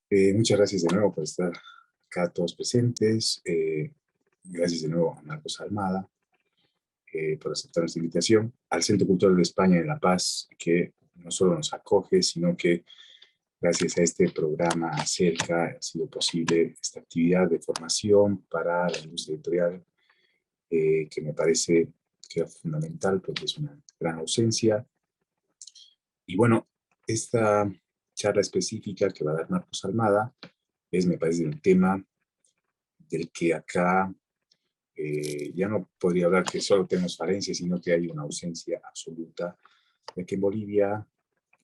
Muchas gracias de nuevo por estar acá todos presentes. Gracias de nuevo a Marcos Almada por aceptar nuestra invitación al Centro Cultural de España en La Paz, que no solo nos acoge, sino que gracias a este programa Acerca ha sido posible esta actividad de formación para la industria editorial, que me parece que es fundamental porque es una gran ausencia. Y bueno, esta charla específica que va a dar Marcos Almada es, me parece, un tema del que acá ya no podría hablar que solo tenemos falencias, sino que hay una ausencia absoluta, ya que en Bolivia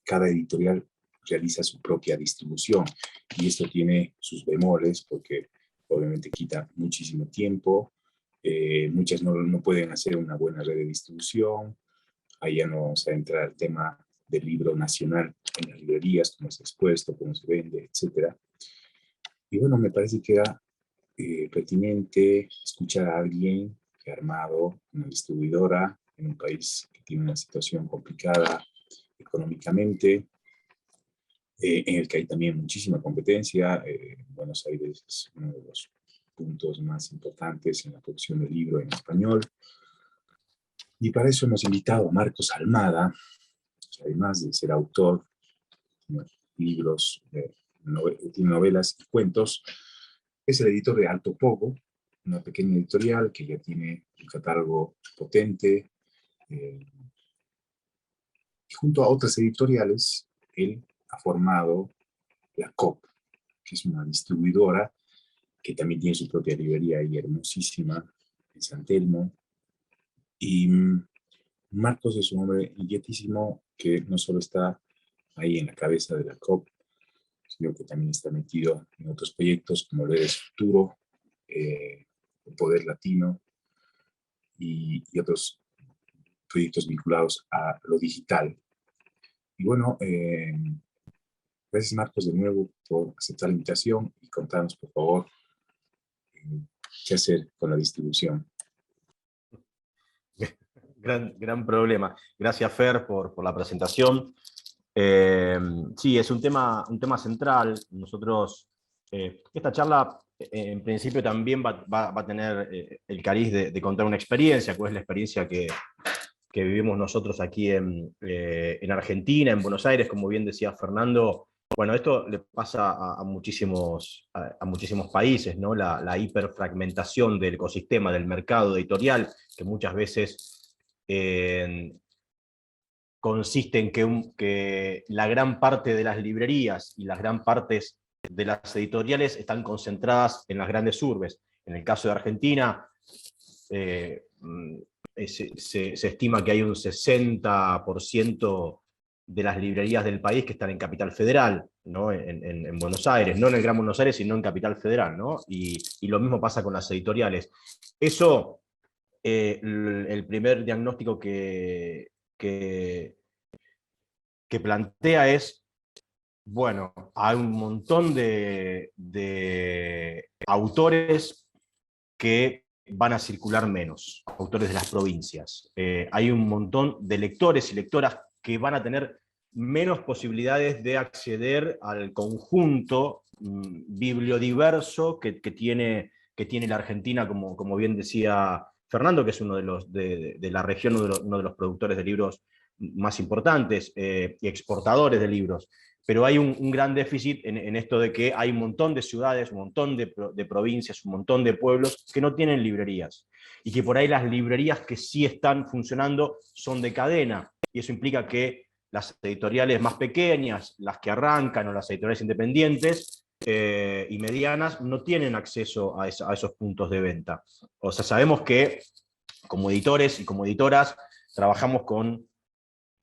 cada editorial realiza su propia distribución y esto tiene sus bemoles porque obviamente quita muchísimo tiempo, muchas no pueden hacer una buena red de distribución, ahí ya no vamos a entrar al tema del libro nacional en las librerías, cómo es expuesto, cómo se vende, etcétera. Y bueno, me parece que era pertinente escuchar a alguien que ha armado una distribuidora en un país que tiene una situación complicada económicamente, en el que hay también muchísima competencia. Buenos Aires es uno de los puntos más importantes en la producción de libro en español. Y para eso hemos invitado a Marcos Almada, que además de ser autor, tiene libros, tiene novelas y cuentos. Es el editor de Alto Pogo, una pequeña editorial que ya tiene un catálogo potente. Y junto a otras editoriales, él ha formado la COP, que es una distribuidora que también tiene su propia librería ahí hermosísima en San Telmo. Y Marcos es un hombre inquietísimo que no solo está ahí en la cabeza de la COP, sino que también está metido en otros proyectos como Redes Futuro, el Poder Latino y otros proyectos vinculados a lo digital. Y bueno, gracias Marcos de nuevo por aceptar la invitación y contarnos por favor qué hacer con la distribución. Gran problema. Gracias, Fer, por la presentación. Sí, es un tema central. Nosotros, esta charla, en principio, también va a tener el cariz de contar una experiencia, cuál es la experiencia que vivimos nosotros aquí en Argentina, en Buenos Aires, como bien decía Fernando. Bueno, esto le pasa a muchísimos países, ¿no? La hiperfragmentación del ecosistema, del mercado editorial, que muchas veces consiste en que la gran parte de las librerías y las gran partes de las editoriales están concentradas en las grandes urbes. En el caso de Argentina, se estima que hay un 60% de las librerías del país que están en Capital Federal, ¿no? En Buenos Aires, no en el Gran Buenos Aires, sino en Capital Federal, ¿no? Y lo mismo pasa con las editoriales. Eso, el primer diagnóstico que plantea es, bueno, hay un montón de autores que van a circular menos, autores de las provincias. Hay un montón de lectores y lectoras que van a tener menos posibilidades de acceder al conjunto bibliodiverso que tiene la Argentina, como bien decía Fernando, que es uno de la región, uno de los productores de libros más importantes y exportadores de libros. Pero hay un gran déficit en esto de que hay un montón de ciudades, un montón de provincias, un montón de pueblos que no tienen librerías. Y que por ahí las librerías que sí están funcionando son de cadena. Y eso implica que las editoriales más pequeñas, las que arrancan, o las editoriales independientes y medianas, no tienen acceso a esos puntos de venta. O sea, sabemos que como editores y como editoras trabajamos con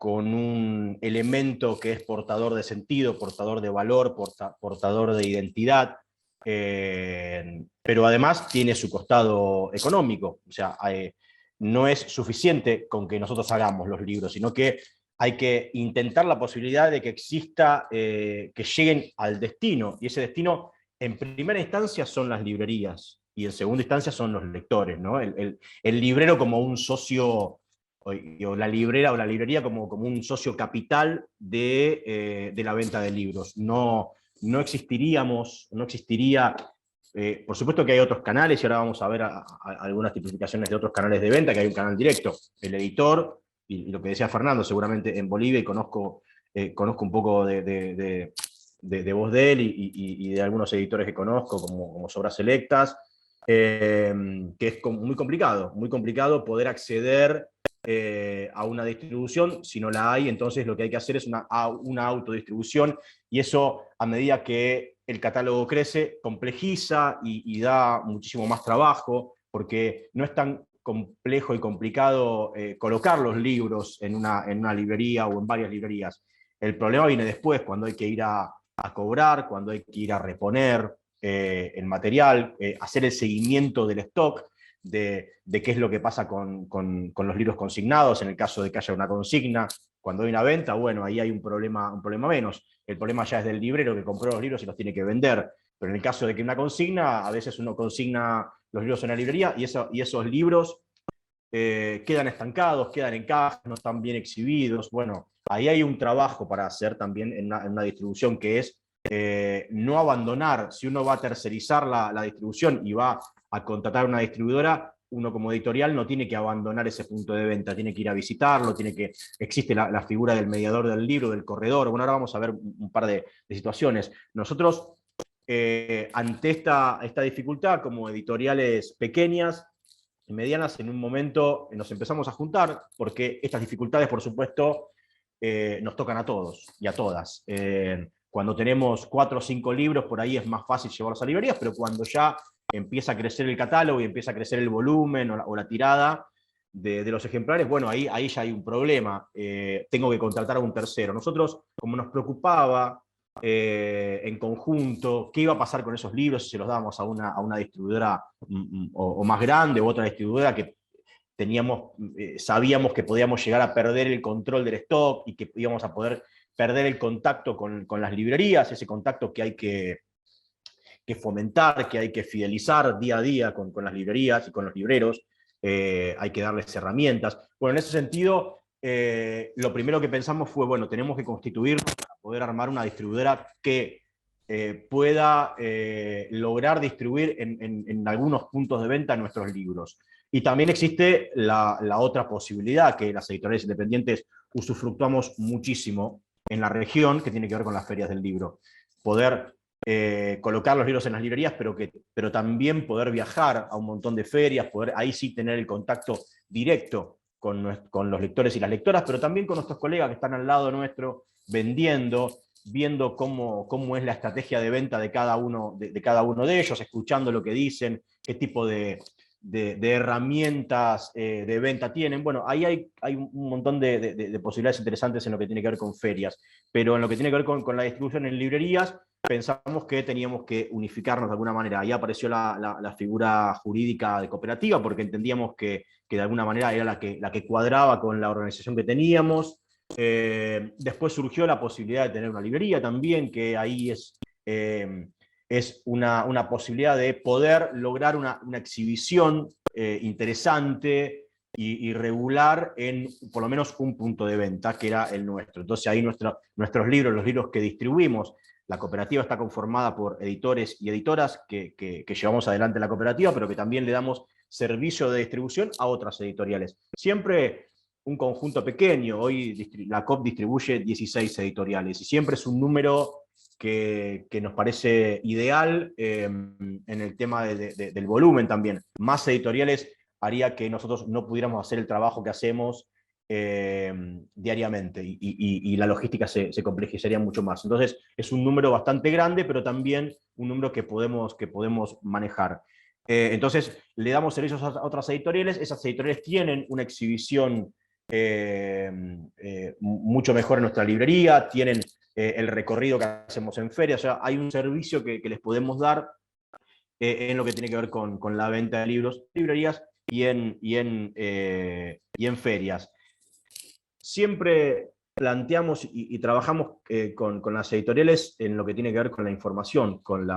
un elemento que es portador de sentido, portador de valor, portador de identidad, pero además tiene su costado económico. O sea, no es suficiente con que nosotros hagamos los libros, sino que hay que intentar la posibilidad de que exista, que lleguen al destino, y ese destino en primera instancia son las librerías, y en segunda instancia son los lectores, ¿no? El librero como un socio, o la librera o la librería como un socio capital de la venta de libros, no no existiría, por supuesto que hay otros canales, y ahora vamos a ver algunas tipificaciones de otros canales de venta, que hay un canal directo, el editor, y lo que decía Fernando, seguramente en Bolivia, y conozco un poco de voz de él y de algunos editores que conozco, como Sobras Selectas, que es muy complicado poder acceder a una distribución. Si no la hay, entonces lo que hay que hacer es una autodistribución, y eso, a medida que el catálogo crece, complejiza y da muchísimo más trabajo, porque no es tan complejo y complicado colocar los libros en una librería o en varias librerías. El problema viene después, cuando hay que ir a cobrar, cuando hay que ir a reponer el material, hacer el seguimiento del stock, de qué es lo que pasa con los libros consignados, en el caso de que haya una consigna. Cuando hay una venta, bueno, ahí hay un problema menos. El problema ya es del librero que compró los libros y los tiene que vender. Pero en el caso de que una consigna, a veces uno consigna los libros en la librería y esos libros quedan estancados, quedan en cajas, no están bien exhibidos. Bueno, ahí hay un trabajo para hacer también en una distribución, que es no abandonar. Si uno va a tercerizar la distribución y va a contratar una distribuidora, uno como editorial no tiene que abandonar ese punto de venta, tiene que ir a visitarlo, existe la figura del mediador del libro, del corredor. Bueno, ahora vamos a ver un par de situaciones. Nosotros, ante esta dificultad, como editoriales pequeñas y medianas, en un momento nos empezamos a juntar, porque estas dificultades, por supuesto, nos tocan a todos y a todas. Cuando tenemos 4 o 5 libros, por ahí es más fácil llevarlos a librerías, pero cuando ya empieza a crecer el catálogo y empieza a crecer el volumen o la tirada de los ejemplares, bueno, ahí ya hay un problema. Tengo que contratar a un tercero. Nosotros, como nos preocupaba en conjunto qué iba a pasar con esos libros, si se los dábamos a una distribuidora o más grande, u otra distribuidora que sabíamos que podíamos llegar a perder el control del stock y que íbamos a poder perder el contacto con las librerías, ese contacto que hay que fomentar, que hay que fidelizar día a día con las librerías y con los libreros. Hay que darles herramientas. Bueno, en ese sentido, lo primero que pensamos fue, bueno, tenemos que constituirnos para poder armar una distribuidora que pueda lograr distribuir en algunos puntos de venta nuestros libros. Y también existe la otra posibilidad, que las editoriales independientes usufructuamos muchísimo en la región, que tiene que ver con las ferias del libro. Poder colocar los libros en las librerías, pero también poder viajar a un montón de ferias, poder ahí sí tener el contacto directo con los lectores y las lectoras, pero también con nuestros colegas que están al lado nuestro, vendiendo, viendo cómo es la estrategia de venta de cada uno de ellos, escuchando lo que dicen, qué tipo de herramientas de venta tienen. Bueno, ahí hay un montón de posibilidades interesantes en lo que tiene que ver con ferias, pero en lo que tiene que ver con la distribución en librerías, pensamos que teníamos que unificarnos de alguna manera. Ahí apareció la figura jurídica de cooperativa, porque entendíamos que de alguna manera era la que cuadraba con la organización que teníamos. Después surgió la posibilidad de tener una librería también, que ahí es una posibilidad de poder lograr una exhibición interesante y regular en por lo menos un punto de venta, que era el nuestro. Entonces ahí nuestros libros, los libros que distribuimos, la cooperativa está conformada por editores y editoras que llevamos adelante la cooperativa, pero que también le damos servicio de distribución a otras editoriales. Siempre un conjunto pequeño. Hoy la COP distribuye 16 editoriales y siempre es un número que nos parece ideal en el tema del volumen también. Más editoriales haría que nosotros no pudiéramos hacer el trabajo que hacemos diariamente y la logística se complejizaría mucho más. Entonces es un número bastante grande, pero también un número que podemos manejar. Entonces le damos servicios a otras editoriales, esas editoriales tienen una exhibición mucho mejor en nuestra librería, tienen el recorrido que hacemos en ferias, o sea, hay un servicio que les podemos dar en lo que tiene que ver con la venta de libros, librerías y en ferias. Siempre planteamos y trabajamos con las editoriales en lo que tiene que ver con la información, con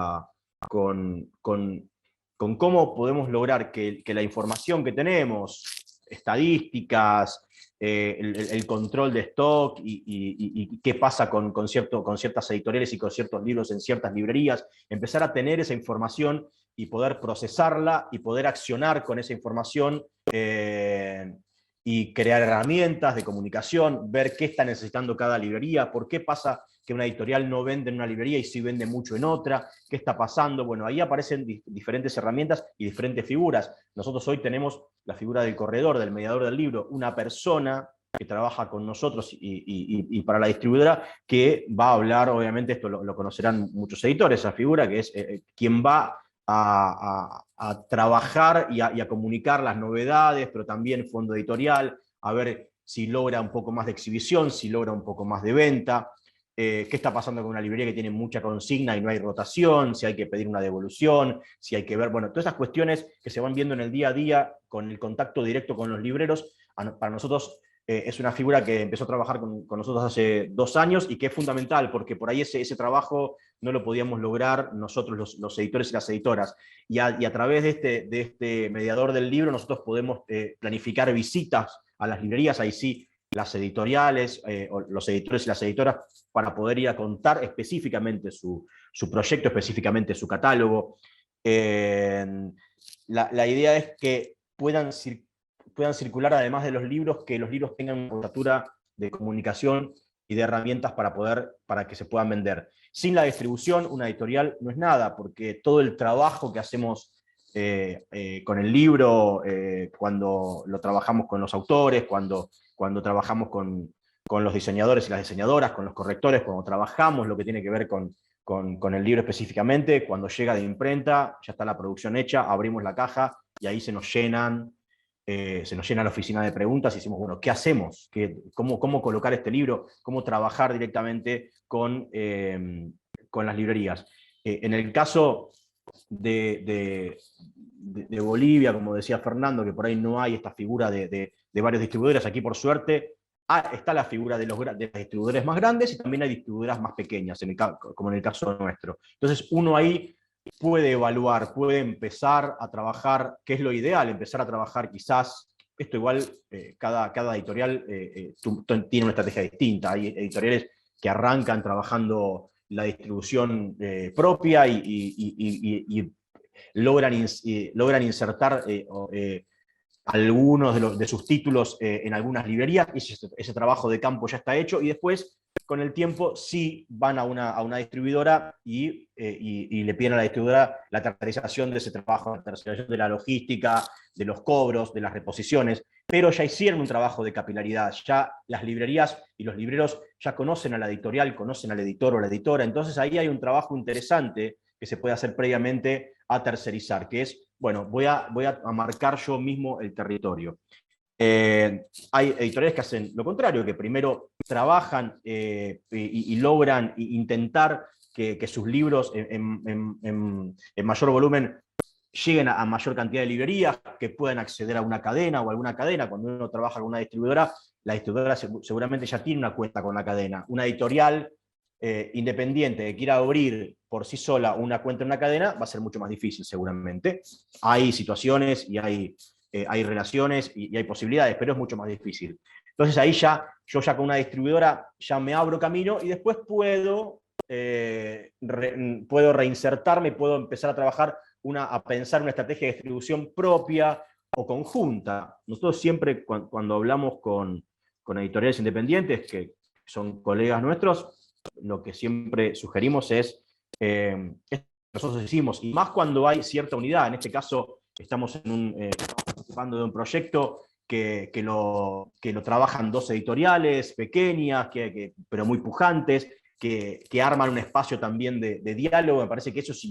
cómo podemos lograr que la información que tenemos, estadísticas, el control de stock y qué pasa con ciertas editoriales y con ciertos libros en ciertas librerías, empezar a tener esa información y poder procesarla y poder accionar con esa información y crear herramientas de comunicación, ver qué está necesitando cada librería, por qué pasa que una editorial no vende en una librería y sí vende mucho en otra, qué está pasando. Bueno, ahí aparecen diferentes herramientas y diferentes figuras. Nosotros hoy tenemos la figura del corredor, del mediador del libro, una persona que trabaja con nosotros y para la distribuidora, que va a hablar, obviamente esto lo conocerán muchos editores, esa figura que es quien va a trabajar y a comunicar las novedades, pero también fondo editorial, a ver si logra un poco más de exhibición, si logra un poco más de venta, qué está pasando con una librería que tiene mucha consigna y no hay rotación, si hay que pedir una devolución, si hay que ver, bueno, todas esas cuestiones que se van viendo en el día a día con el contacto directo con los libreros, para nosotros es una figura que empezó a trabajar con nosotros hace 2 años y que es fundamental, porque por ahí ese trabajo no lo podíamos lograr nosotros los editores y las editoras. Y a través de este mediador del libro nosotros podemos planificar visitas a las librerías, ahí sí, las editoriales, o los editores y las editoras, para poder ir a contar específicamente su proyecto, específicamente su catálogo. La idea es que puedan circular, además de los libros, que los libros tengan una cobertura de comunicación y de herramientas para que se puedan vender. Sin la distribución, una editorial no es nada, porque todo el trabajo que hacemos con el libro, cuando lo trabajamos con los autores, cuando trabajamos con los diseñadores y las diseñadoras, con los correctores, cuando trabajamos lo que tiene que ver con el libro específicamente, cuando llega de imprenta, ya está la producción hecha, abrimos la caja y ahí se nos llena la oficina de preguntas y decimos, bueno, ¿qué hacemos? ¿Cómo colocar este libro? ¿Cómo trabajar directamente con las librerías? En el caso de Bolivia, como decía Fernando, que por ahí no hay esta figura de varios distribuidores, aquí por suerte está la figura de los distribuidores más grandes y también hay distribuidoras más pequeñas, como en el caso nuestro. Entonces uno ahí puede evaluar, puede empezar a trabajar, qué es lo ideal, empezar a trabajar quizás, esto igual cada editorial tiene una estrategia distinta, hay editoriales que arrancan trabajando la distribución propia y logran insertar algunos de sus títulos en algunas librerías, y ese trabajo de campo ya está hecho, y después, con el tiempo, sí van a una distribuidora y le piden a la distribuidora la tercerización de ese trabajo, la tercerización de la logística, de los cobros, de las reposiciones, pero ya hicieron un trabajo de capilaridad, ya las librerías y los libreros ya conocen a la editorial, conocen al editor o la editora, entonces ahí hay un trabajo interesante que se puede hacer previamente a tercerizar, que es, bueno, voy a marcar yo mismo el territorio. Hay editoriales que hacen lo contrario, que primero trabajan y logran intentar que sus libros en mayor volumen lleguen a mayor cantidad de librerías, que puedan acceder a una cadena o alguna cadena. Cuando uno trabaja con una distribuidora, la distribuidora seguramente ya tiene una cuenta con la cadena. Una editorial independiente que quiera abrir por sí sola una cuenta en una cadena va a ser mucho más difícil seguramente. Hay situaciones y hay relaciones y hay posibilidades, pero es mucho más difícil. Entonces ahí yo con una distribuidora ya me abro camino y después puedo reinsertarme, puedo empezar a trabajar, a pensar una estrategia de distribución propia o conjunta. Nosotros siempre cuando hablamos con editoriales independientes, que son colegas nuestros, lo que siempre sugerimos es, nosotros decimos, y más cuando hay cierta unidad, en este caso estamos participando de un proyecto que lo trabajan 2 editoriales pequeñas, pero muy pujantes, que arman un espacio también de diálogo. Me parece que eso es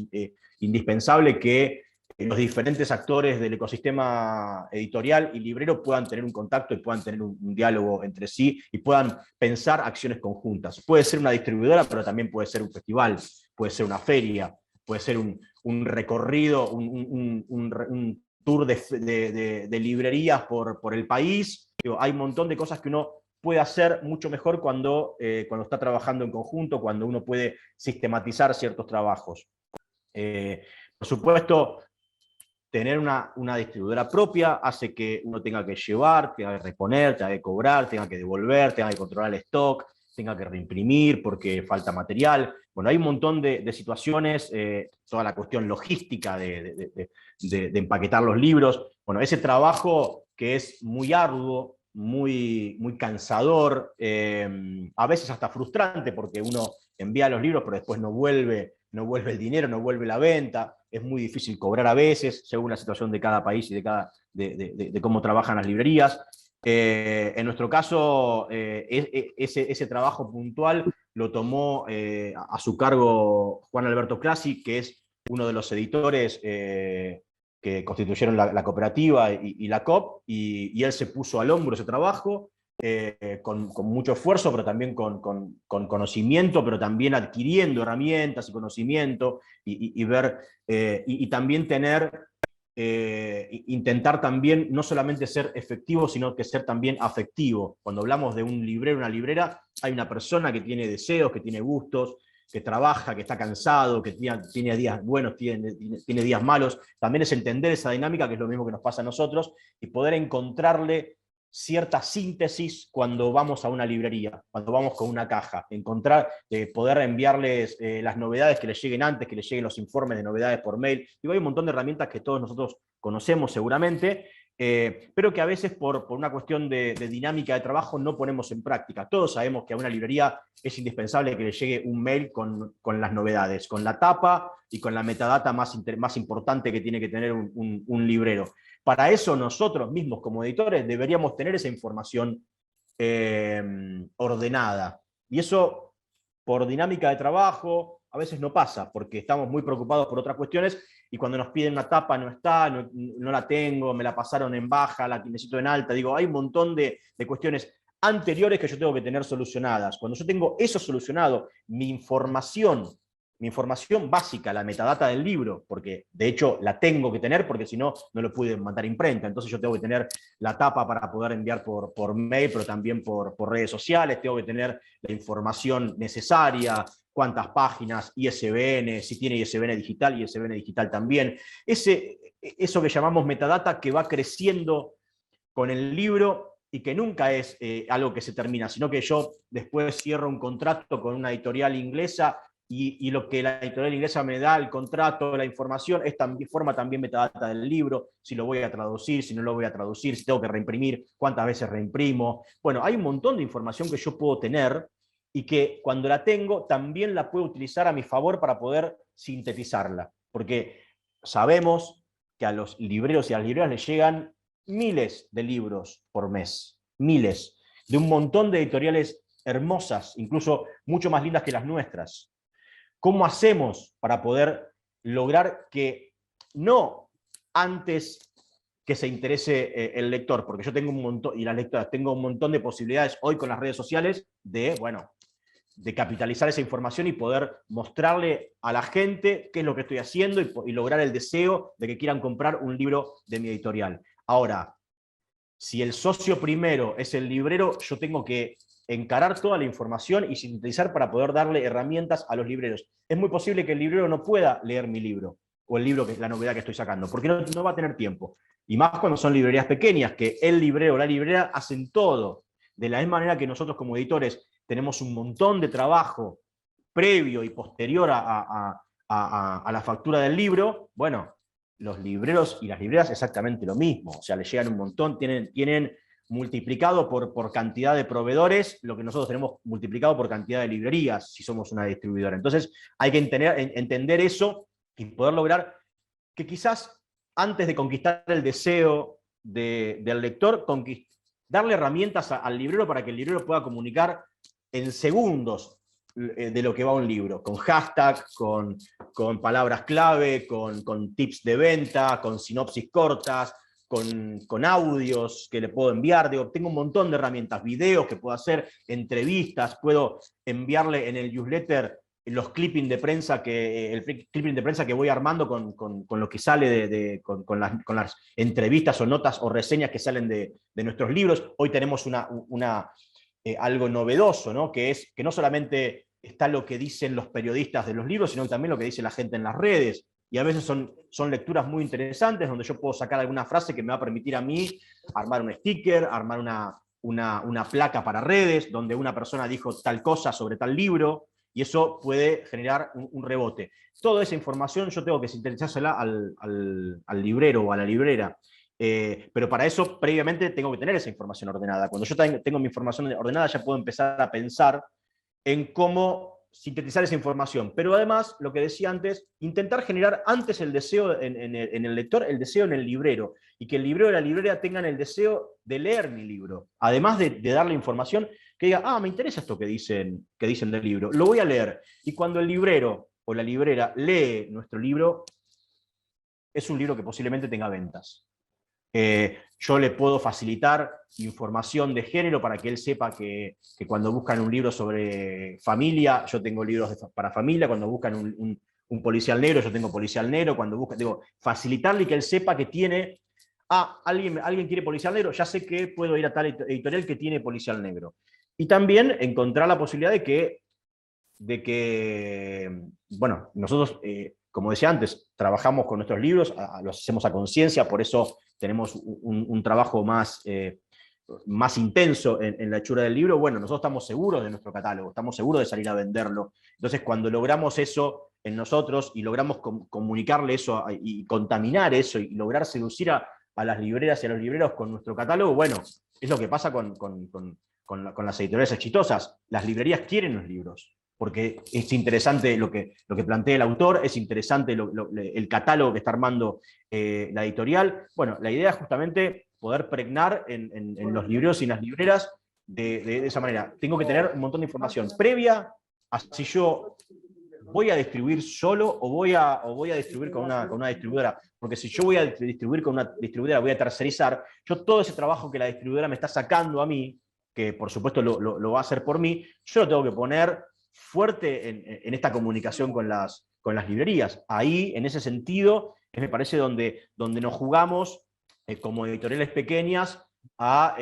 indispensable, que los diferentes actores del ecosistema editorial y librero puedan tener un contacto y puedan tener un diálogo entre sí y puedan pensar acciones conjuntas. Puede ser una distribuidora, pero también puede ser un festival, puede ser una feria, puede ser un recorrido, un tour de librerías por el país. Hay un montón de cosas que uno puede hacer mucho mejor cuando está trabajando en conjunto, cuando uno puede sistematizar ciertos trabajos. Por supuesto, tener una distribuidora propia hace que uno tenga que llevar, tenga que reponer, tenga que cobrar, tenga que devolver, tenga que controlar el stock, tenga que reimprimir porque falta material. Bueno, hay un montón de situaciones, toda la cuestión logística de empaquetar los libros. Bueno, ese trabajo que es muy arduo, muy cansador, a veces hasta frustrante, porque uno envía los libros, pero después no vuelve el dinero, no vuelve la venta, es muy difícil cobrar a veces, según la situación de cada país y de cómo trabajan las librerías. En nuestro caso, ese trabajo puntual lo tomó a su cargo Juan Alberto Clasi, que es uno de los editores que constituyeron la cooperativa y la COP, y él se puso al hombro ese trabajo, con mucho esfuerzo, pero también con conocimiento, pero también adquiriendo herramientas y conocimiento, y ver, y también tener, intentar también no solamente ser efectivo, sino que ser también afectivo. Cuando hablamos de un librero, una librera, hay una persona que tiene deseos, que tiene gustos, que trabaja, que está cansado, que tiene días buenos, tiene días malos. También es entender esa dinámica, que es lo mismo que nos pasa a nosotros, y poder encontrarle cierta síntesis cuando vamos a una librería, cuando vamos con una caja, encontrar, poder enviarles las novedades que les lleguen antes, que les lleguen los informes de novedades por mail. Digo, hay un montón de herramientas que todos nosotros conocemos seguramente, pero que a veces por una cuestión de dinámica de trabajo no ponemos en práctica. Todos sabemos que a una librería es indispensable que le llegue un mail con las novedades, con la tapa y con la metadata más importante que tiene que tener un librero. Para eso nosotros mismos como editores deberíamos tener esa información ordenada. Y eso, por dinámica de trabajo, a veces no pasa, porque estamos muy preocupados por otras cuestiones, y cuando nos piden una tapa no está, no la tengo, me la pasaron en baja, la necesito en alta. Digo, hay un montón de cuestiones anteriores que yo tengo que tener solucionadas. Cuando yo tengo eso solucionado, mi información básica, la metadata del libro, porque de hecho la tengo que tener, porque si no, no lo pude mandar a imprenta. Entonces yo tengo que tener la tapa para poder enviar por mail, pero también por redes sociales, tengo que tener la información necesaria, cuántas páginas, ISBN, si tiene ISBN digital también. Eso que llamamos metadata, que va creciendo con el libro y que nunca es algo que se termina, sino que yo después cierro un contrato con una editorial inglesa, y lo que la editorial inglesa me da, el contrato, la información, forma también metadata del libro, si lo voy a traducir, si no lo voy a traducir, si tengo que reimprimir, cuántas veces reimprimo. Bueno, hay un montón de información que yo puedo tener, y que cuando la tengo también la puedo utilizar a mi favor para poder sintetizarla, porque sabemos que a los libreros y a las libreras les llegan miles de libros por mes, miles, de un montón de editoriales hermosas, incluso mucho más lindas que las nuestras. ¿Cómo hacemos para poder lograr que no antes que se interese el lector? Porque yo tengo un montón, y las lectoras, tengo un montón de posibilidades hoy con las redes sociales de capitalizar esa información y poder mostrarle a la gente qué es lo que estoy haciendo, y lograr el deseo de que quieran comprar un libro de mi editorial. Ahora, si el socio primero es el librero, yo tengo que encarar toda la información y sintetizar para poder darle herramientas a los libreros. Es muy posible que el librero no pueda leer mi libro, o el libro, que es la novedad que estoy sacando, porque no va a tener tiempo. Y más cuando son librerías pequeñas, que el librero o la librera hacen todo. De la misma manera que nosotros como editores tenemos un montón de trabajo previo y posterior a la factura del libro, bueno, los libreros y las libreras exactamente lo mismo. O sea, les llegan un montón, tienen multiplicado por cantidad de proveedores lo que nosotros tenemos multiplicado por cantidad de librerías, si somos una distribuidora. Entonces hay que entender eso y poder lograr que quizás antes de conquistar el deseo del lector, darle herramientas al librero para que el librero pueda comunicar en segundos de lo que va un libro, con hashtag, con palabras clave, con tips de venta, con sinopsis cortas, con audios que le puedo enviar. Digo, tengo un montón de herramientas, videos que puedo hacer, entrevistas, puedo enviarle en el newsletter los clipping de prensa el clipping de prensa que voy armando con lo que sale con las entrevistas o notas o reseñas que salen de nuestros libros. Hoy tenemos algo novedoso, ¿no? Que no solamente está lo que dicen los periodistas de los libros, sino también lo que dice la gente en las redes. y a veces son lecturas muy interesantes, donde yo puedo sacar alguna frase que me va a permitir a mí armar un sticker, armar una placa para redes, donde una persona dijo tal cosa sobre tal libro, y eso puede generar un rebote. Toda esa información yo tengo que sintetizársela al librero o a la librera. Pero para eso, previamente, tengo que tener esa información ordenada. Cuando yo tengo mi información ordenada, ya puedo empezar a pensar en cómo sintetizar esa información. Pero además, lo que decía antes, intentar generar antes el deseo en el lector, el deseo en el librero, y que el librero y la librera tengan el deseo de leer mi libro. Además de darle información, que diga, me interesa esto que dicen del libro, lo voy a leer. Y cuando el librero o la librera lee nuestro libro, es un libro que posiblemente tenga ventas. Yo le puedo facilitar información de género para que él sepa que cuando buscan un libro sobre familia, yo tengo libros para familia, cuando buscan un policial negro, yo tengo policial negro, cuando buscan, digo, facilitarle y que él sepa que tiene, alguien quiere policial negro, ya sé que puedo ir a tal editorial que tiene policial negro. Y también encontrar la posibilidad de que bueno, nosotros, como decía antes, trabajamos con nuestros libros, los hacemos a conciencia, por eso tenemos un trabajo más intenso en la hechura del libro. Bueno, nosotros estamos seguros de nuestro catálogo, estamos seguros de salir a venderlo. Entonces, cuando logramos eso en nosotros y logramos comunicarle eso y contaminar eso y lograr seducir a las libreras y a los libreros con nuestro catálogo, bueno, es lo que pasa con las editoriales exitosas. Las librerías quieren los libros, porque es interesante lo que plantea el autor, es interesante el catálogo que está armando la editorial. Bueno, la idea es justamente poder pregnar en los libreros y en las libreras de esa manera. Tengo que tener un montón de información previa a si yo voy a distribuir solo o voy a distribuir con una distribuidora. Porque si yo voy a distribuir con una distribuidora, voy a tercerizar, yo todo ese trabajo que la distribuidora me está sacando a mí, que por supuesto lo va a hacer por mí, yo lo tengo que poner fuerte en esta comunicación con las librerías. Ahí, en ese sentido, me parece donde nos jugamos como editoriales pequeñas a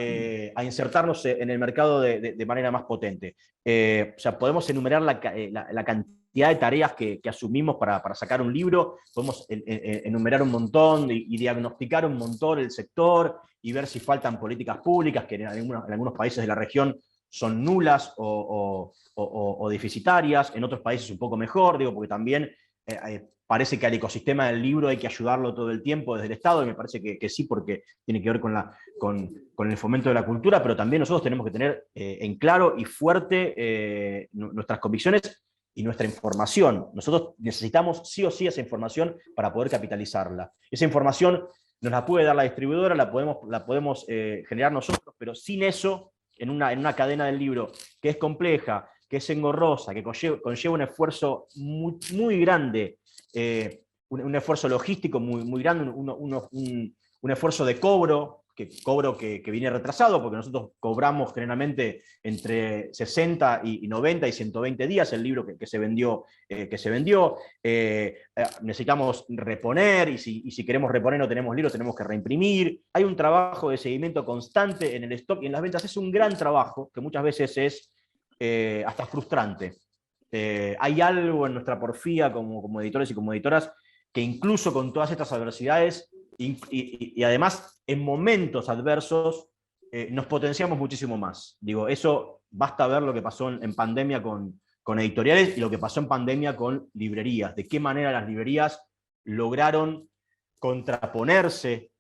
insertarnos en el mercado de manera más potente. O sea, podemos enumerar la cantidad de tareas que asumimos para sacar un libro, podemos enumerar un montón y diagnosticar un montón el sector y ver si faltan políticas públicas, que en algunos países de la región son nulas o deficitarias, en otros países un poco mejor, digo, porque también parece que al ecosistema del libro hay que ayudarlo todo el tiempo desde el Estado, y me parece que sí, porque tiene que ver con el fomento de la cultura, pero también nosotros tenemos que tener en claro y fuerte nuestras convicciones y nuestra información. Nosotros necesitamos sí o sí esa información para poder capitalizarla. Esa información nos la puede dar la distribuidora, la podemos generar nosotros, pero sin eso, en una cadena del libro que es compleja, que es engorrosa, que conlleva un esfuerzo muy, muy grande, un esfuerzo logístico muy, muy grande, un esfuerzo de cobro que viene retrasado, porque nosotros cobramos generalmente entre 60 y 90 y 120 días el libro que se vendió. Necesitamos reponer, y si queremos reponer no tenemos libros, tenemos que reimprimir. Hay un trabajo de seguimiento constante en el stock y en las ventas. Es un gran trabajo que muchas veces es hasta frustrante. Hay algo en nuestra porfía como editores y como editoras que incluso con todas estas adversidades y además en momentos adversos nos potenciamos muchísimo más. Digo, eso basta ver lo que pasó en pandemia con editoriales y lo que pasó en pandemia con librerías. De qué manera las librerías lograron contraponerse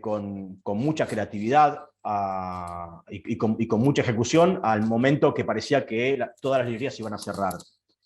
con mucha creatividad y con mucha ejecución al momento que parecía que todas las librerías iban a cerrar.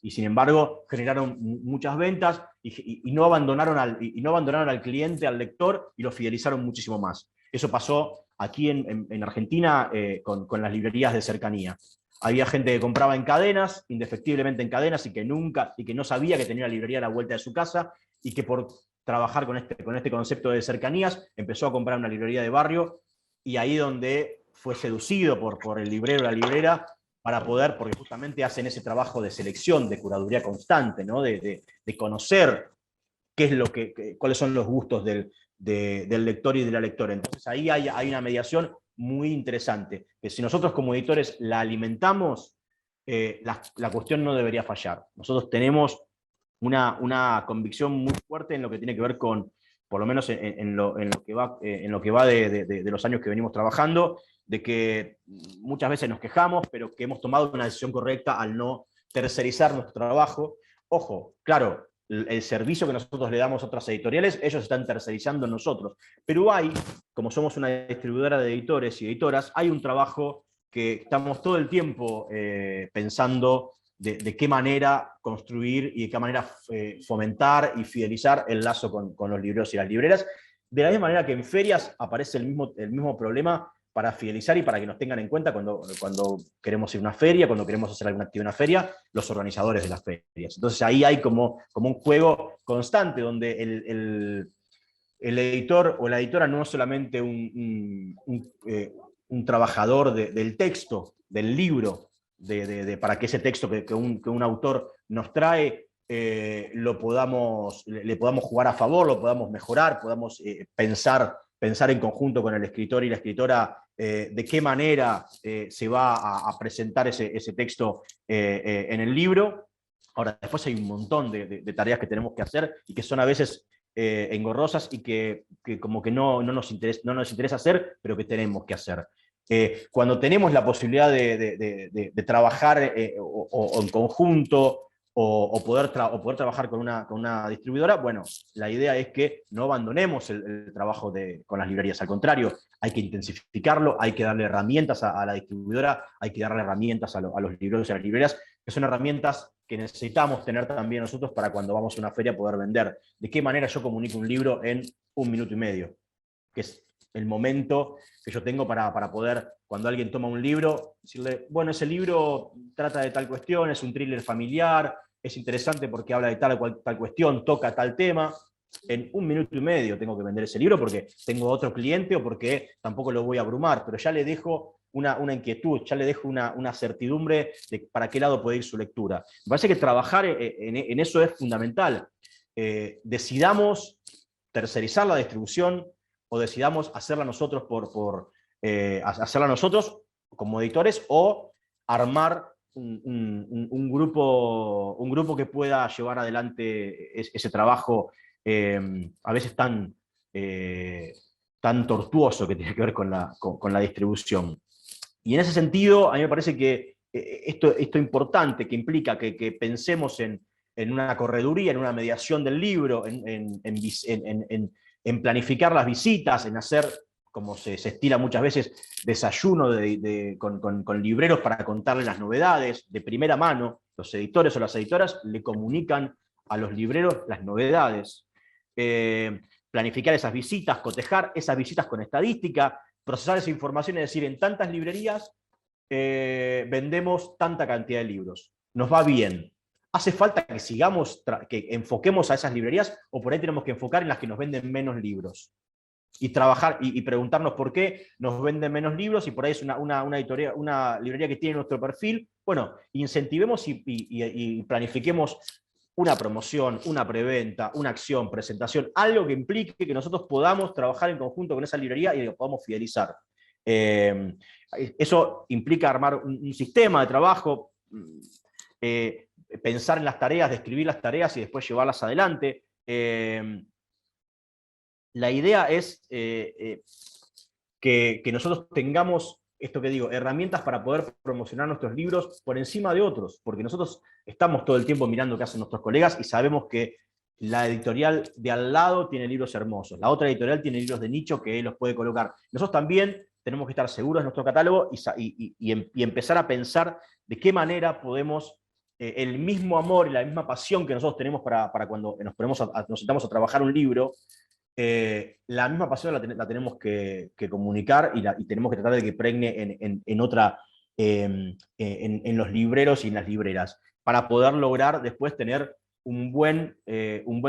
Y sin embargo generaron muchas ventas y no abandonaron al cliente, al lector, y lo fidelizaron muchísimo más. Eso pasó aquí en Argentina con las librerías de cercanía. Había gente que compraba en cadenas, indefectiblemente en cadenas, y que no sabía que tenía la librería a la vuelta de su casa, y que por trabajar con este concepto de cercanías empezó a comprar una librería de barrio, y ahí donde fue seducido por el librero o la librera para poder, porque justamente hacen ese trabajo de selección, de curaduría constante, ¿no? de conocer cuáles son los gustos del lector y de la lectora. Entonces ahí hay una mediación muy interesante, que si nosotros como editores la alimentamos, la cuestión no debería fallar. Nosotros tenemos una convicción muy fuerte en lo que tiene que ver con, por lo menos en lo que va de los años que venimos trabajando, de que muchas veces nos quejamos, pero que hemos tomado una decisión correcta al no tercerizar nuestro trabajo. Ojo, claro, el servicio que nosotros le damos a otras editoriales, ellos están tercerizando en nosotros. Pero hay, como somos una distribuidora de editores y editoras, hay un trabajo que estamos todo el tiempo pensando de qué manera construir y de qué manera fomentar y fidelizar el lazo con los libreros y las libreras. De la misma manera que en ferias aparece el mismo problema para fidelizar y para que nos tengan en cuenta cuando queremos ir a una feria, cuando queremos hacer alguna actividad en una feria, los organizadores de las ferias. Entonces ahí hay como un juego constante donde el editor o la editora no es solamente un trabajador del texto, del libro, para que ese texto que un autor nos trae le podamos jugar a favor, lo podamos mejorar, podamos pensar en conjunto con el escritor y la escritora de qué manera se va a presentar ese texto en el libro. Ahora, después hay un montón de tareas que tenemos que hacer y que son a veces engorrosas y que como que no nos interesa hacer, pero que tenemos que hacer. Cuando tenemos la posibilidad de trabajar o en conjunto o poder trabajar con una distribuidora, bueno, la idea es que no abandonemos el trabajo con las librerías, al contrario, hay que intensificarlo, hay que darle herramientas a la distribuidora, hay que darle herramientas a los libreros y a las librerías, que son herramientas que necesitamos tener también nosotros para cuando vamos a una feria poder vender. ¿De qué manera yo comunico un libro en 1 minuto y medio? Que es el momento que yo tengo para poder, cuando alguien toma un libro, decirle, bueno, ese libro trata de tal cuestión, es un thriller familiar, es interesante porque habla de tal cuestión, toca tal tema. En 1 minuto y medio tengo que vender ese libro porque tengo otro cliente o porque tampoco lo voy a abrumar, pero ya le dejo una inquietud, ya le dejo una certidumbre de para qué lado puede ir su lectura. Me parece que trabajar en eso es fundamental. Decidamos tercerizar la distribución o decidamos hacerla nosotros hacerla nosotros como editores o armar un grupo que pueda llevar adelante ese trabajo a veces tan tortuoso que tiene que ver con la distribución. Y en ese sentido, a mí me parece que esto importante, que implica que pensemos en una correduría, en una mediación del libro, en planificar las visitas, en hacer, como se estila muchas veces, desayuno con libreros para contarles las novedades de primera mano. Los editores o las editoras le comunican a los libreros las novedades. Planificar esas visitas, cotejar esas visitas con estadística, procesar esa información y decir, en tantas librerías vendemos tanta cantidad de libros. Nos va bien. ¿Hace falta que que enfoquemos a esas librerías o por ahí tenemos que enfocar en las que nos venden menos libros? Y trabajar y preguntarnos por qué nos venden menos libros y por ahí es una librería que tiene nuestro perfil. Bueno, incentivemos y planifiquemos una promoción, una preventa, una acción, presentación, algo que implique que nosotros podamos trabajar en conjunto con esa librería y lo podamos fidelizar. Eso implica armar un sistema de trabajo, pensar en las tareas, describir las tareas y después llevarlas adelante. La idea es que nosotros tengamos, esto que digo, herramientas para poder promocionar nuestros libros por encima de otros, porque nosotros estamos todo el tiempo mirando qué hacen nuestros colegas y sabemos que la editorial de al lado tiene libros hermosos, la otra editorial tiene libros de nicho que los puede colocar. Nosotros también tenemos que estar seguros de nuestro catálogo y empezar a pensar de qué manera podemos el mismo amor y la misma pasión que nosotros tenemos para cuando nos sentamos a trabajar un libro, la misma pasión la tenemos que comunicar y tenemos que tratar de que pregne en los libreros y en las libreras, para poder lograr después tener un buen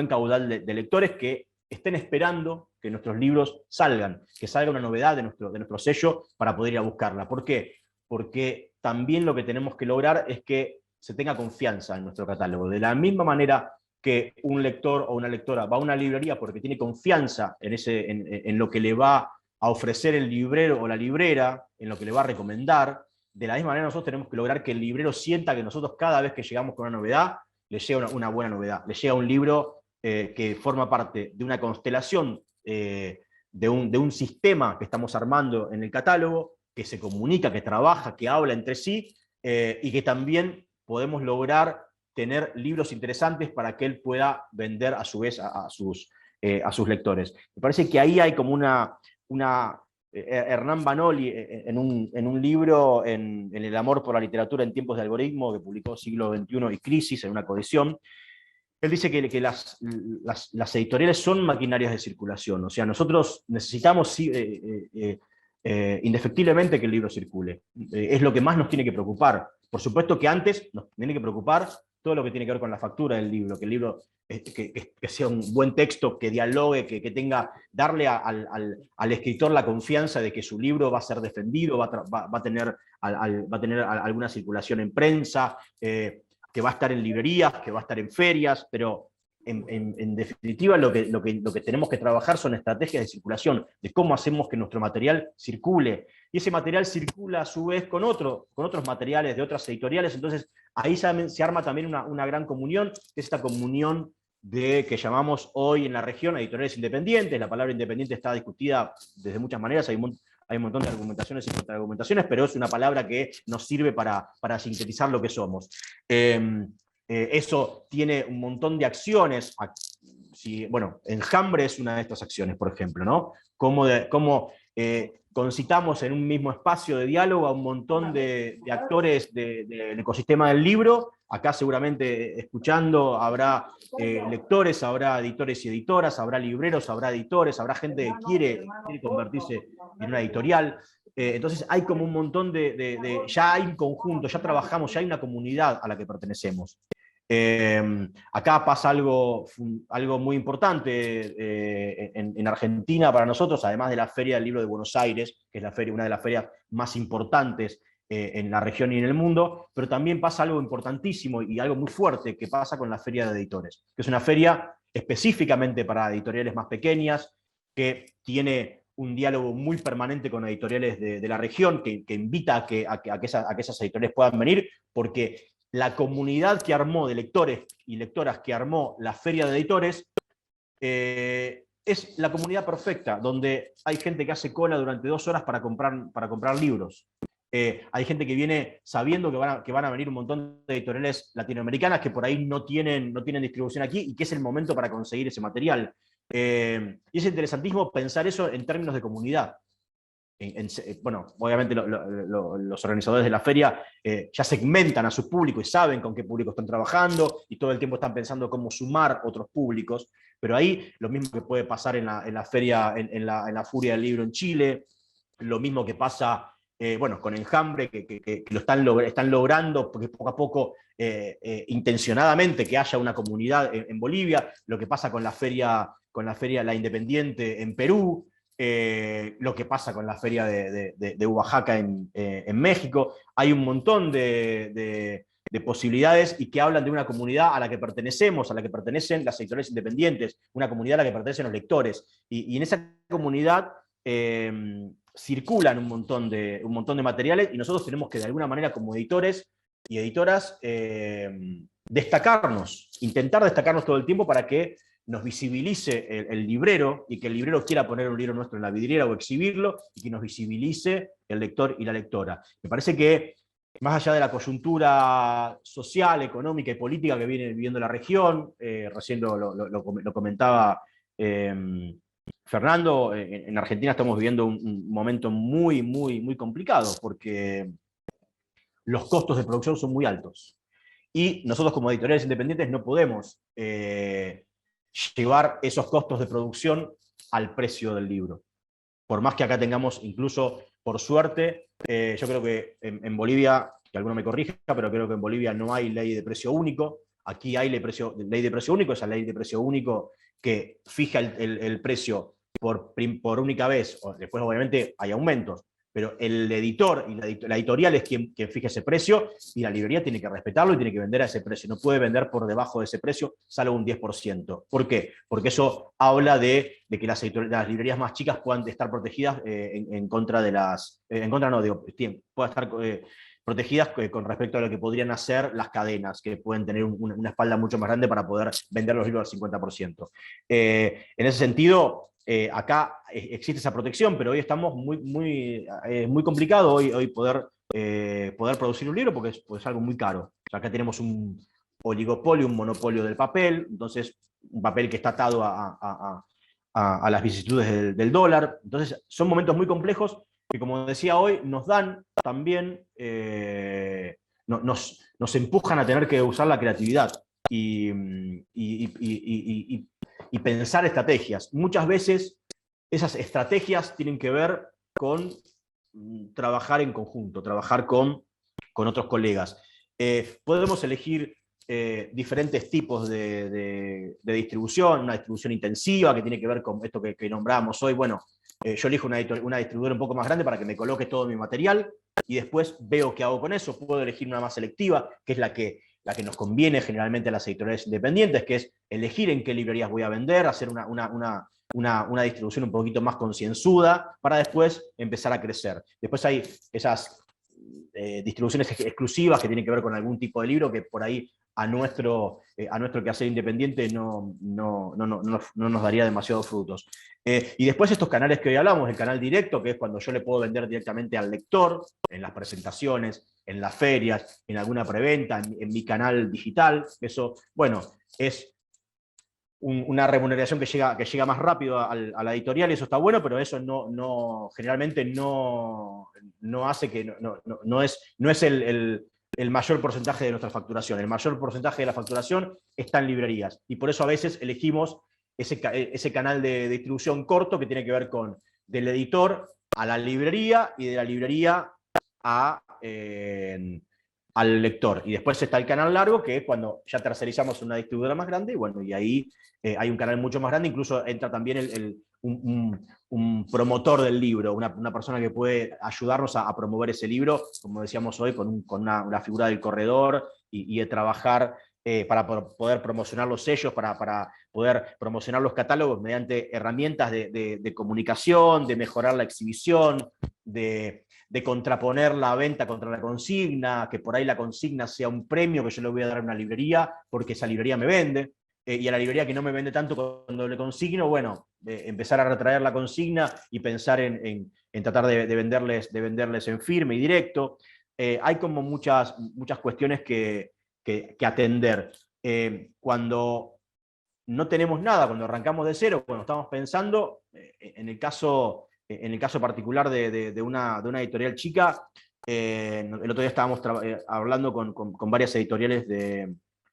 caudal de lectores que estén esperando que nuestros libros salgan, que salga una novedad de nuestro sello para poder ir a buscarla. ¿Por qué? Porque también lo que tenemos que lograr es que se tenga confianza en nuestro catálogo. De la misma manera que un lector o una lectora va a una librería porque tiene confianza en lo que le va a ofrecer el librero o la librera, en lo que le va a recomendar, de la misma manera nosotros tenemos que lograr que el librero sienta que nosotros cada vez que llegamos con una novedad, le llega una buena novedad, le llega un libro que forma parte de una constelación, de un sistema que estamos armando en el catálogo, que se comunica, que trabaja, que habla entre sí, y que también podemos lograr tener libros interesantes para que él pueda vender a su vez a sus lectores. Me parece que ahí hay como Hernán Banoli, en un libro, en El amor por la literatura en tiempos de algoritmo, que publicó Siglo XXI y Crisis, en una coedición, él dice que las editoriales son maquinarias de circulación. O sea, nosotros necesitamos indefectiblemente que el libro circule. Es lo que más nos tiene que preocupar. Por supuesto que antes nos tiene que preocupar todo lo que tiene que ver con la factura del libro, que el libro que sea un buen texto, que dialogue, que tenga, darle al escritor la confianza de que su libro va a ser defendido, va a tener alguna circulación en prensa, que va a estar en librerías, que va a estar en ferias, pero en definitiva lo que tenemos que trabajar son estrategias de circulación, de cómo hacemos que nuestro material circule. Y ese material circula a su vez con otros materiales de otras editoriales, entonces ahí se arma también una gran comunión, que es esta comunión que llamamos hoy en la región editoriales independientes. La palabra independiente está discutida desde muchas maneras, hay un montón de argumentaciones y contraargumentaciones, pero es una palabra que nos sirve para sintetizar lo que somos. Eso tiene un montón de acciones. Bueno, Enjambre es una de estas acciones, por ejemplo, ¿no? Cómo concitamos en un mismo espacio de diálogo a un montón de actores del ecosistema del libro. Acá seguramente escuchando habrá lectores, habrá editores y editoras, habrá libreros, habrá editores, habrá gente que quiere convertirse en una editorial. Entonces hay como un montón ya hay un conjunto, ya trabajamos, ya hay una comunidad a la que pertenecemos. Acá pasa algo muy importante en Argentina para nosotros, además de la Feria del Libro de Buenos Aires, que es una de las ferias más importantes en la región y en el mundo, pero también pasa algo importantísimo y algo muy fuerte que pasa con la Feria de Editores, que es una feria específicamente para editoriales más pequeñas, que tiene un diálogo muy permanente con editoriales de la región, que invita a que esas editoriales puedan venir, porque la comunidad que armó de lectores y lectoras que armó la Feria de Editores es la comunidad perfecta, donde hay gente que hace cola durante 2 horas para comprar libros. Hay gente que viene sabiendo que van a venir un montón de editoriales latinoamericanas que por ahí no tienen distribución aquí y que es el momento para conseguir ese material. Y es interesantísimo pensar eso en términos de comunidad. Bueno, obviamente los organizadores de la feria ya segmentan a su público y saben con qué público están trabajando y todo el tiempo están pensando cómo sumar otros públicos, pero ahí lo mismo que puede pasar en la feria, en la Furia del Libro en Chile, lo mismo que pasa bueno, con Enjambre, que lo están logrando, porque poco a poco, intencionadamente, que haya una comunidad en Bolivia, lo que pasa con la feria La Independiente en Perú, lo que pasa con la feria de Oaxaca en México. Hay un montón de posibilidades y que hablan de una comunidad a la que pertenecemos, a la que pertenecen las editoriales independientes, una comunidad a la que pertenecen los lectores. Y en esa comunidad circulan un montón de materiales y nosotros tenemos que de alguna manera como editores y editoras intentar destacarnos todo el tiempo para que nos visibilice el librero y que el librero quiera poner un libro nuestro en la vidriera o exhibirlo y que nos visibilice el lector y la lectora. Me parece que más allá de la coyuntura social, económica y política que viene viviendo la región, recién lo comentaba Fernando, en Argentina estamos viviendo un momento muy, muy, muy complicado porque los costos de producción son muy altos. Y nosotros como editoriales independientes no podemos llevar esos costos de producción al precio del libro. Por más que acá tengamos, incluso por suerte, yo creo que en Bolivia, que alguno me corrija, pero creo que en Bolivia no hay ley de precio único. Aquí hay ley de precio único, esa ley de precio único que fija el precio por única vez. Después obviamente hay aumentos, pero el editor y la editorial es quien fija ese precio y la librería tiene que respetarlo y tiene que vender a ese precio. No puede vender por debajo de ese precio, salvo un 10%. ¿Por qué? Porque eso habla de que las librerías más chicas puedan estar protegidas en contra de las... en contra no, digo, puedan estar protegidas con respecto a lo que podrían hacer las cadenas, que pueden tener una espalda mucho más grande para poder vender los libros al 50%. En ese sentido, acá existe esa protección, pero hoy estamos muy complicado hoy poder producir un libro porque es algo muy caro. O sea, acá tenemos un oligopolio, un monopolio del papel, entonces un papel que está atado a las vicisitudes del dólar. Entonces son momentos muy complejos que, como decía hoy, nos dan también, nos empujan a tener que usar la creatividad y pensar estrategias. Muchas veces esas estrategias tienen que ver con trabajar en conjunto, trabajar con otros colegas. Podemos elegir diferentes tipos de distribución, una distribución intensiva que tiene que ver con esto que nombramos hoy. Bueno, yo elijo una distribuidora un poco más grande para que me coloque todo mi material y después veo qué hago con eso. Puedo elegir una más selectiva, que es la que nos conviene generalmente a las editoriales independientes, que es elegir en qué librerías voy a vender, hacer una distribución un poquito más concienzuda para después empezar a crecer. Después hay esas distribuciones exclusivas que tienen que ver con algún tipo de libro que por ahí a nuestro quehacer independiente no nos daría demasiados frutos. Y después estos canales que hoy hablamos, el canal directo, que es cuando yo le puedo vender directamente al lector, en las presentaciones, en las ferias, en alguna preventa, en mi canal digital. Eso, bueno, es una remuneración que llega más rápido a la editorial, y eso está bueno, pero eso generalmente no hace que no es el mayor porcentaje de nuestra facturación. El mayor porcentaje de la facturación está en librerías, y por eso a veces elegimos ese canal de distribución corto que tiene que ver con del editor a la librería y de la librería al lector. Y después está el canal largo, que es cuando ya tercerizamos una distribuidora más grande, y bueno, y ahí hay un canal mucho más grande, incluso entra también un promotor del libro, una persona que puede ayudarnos a promover ese libro, como decíamos hoy, con una figura del corredor y de trabajar para poder promocionar los sellos, para poder promocionar los catálogos mediante herramientas de comunicación, de mejorar la exhibición, de contraponer la venta contra la consigna, que por ahí la consigna sea un premio que yo le voy a dar a una librería porque esa librería me vende, y a la librería que no me vende tanto cuando le consigno, bueno, empezar a retraer la consigna y pensar en tratar de venderles en firme y directo. Hay como muchas cuestiones que atender. Cuando no tenemos nada, cuando arrancamos de cero, cuando estamos pensando, en el caso particular de una editorial chica, el otro día estábamos hablando con varias editoriales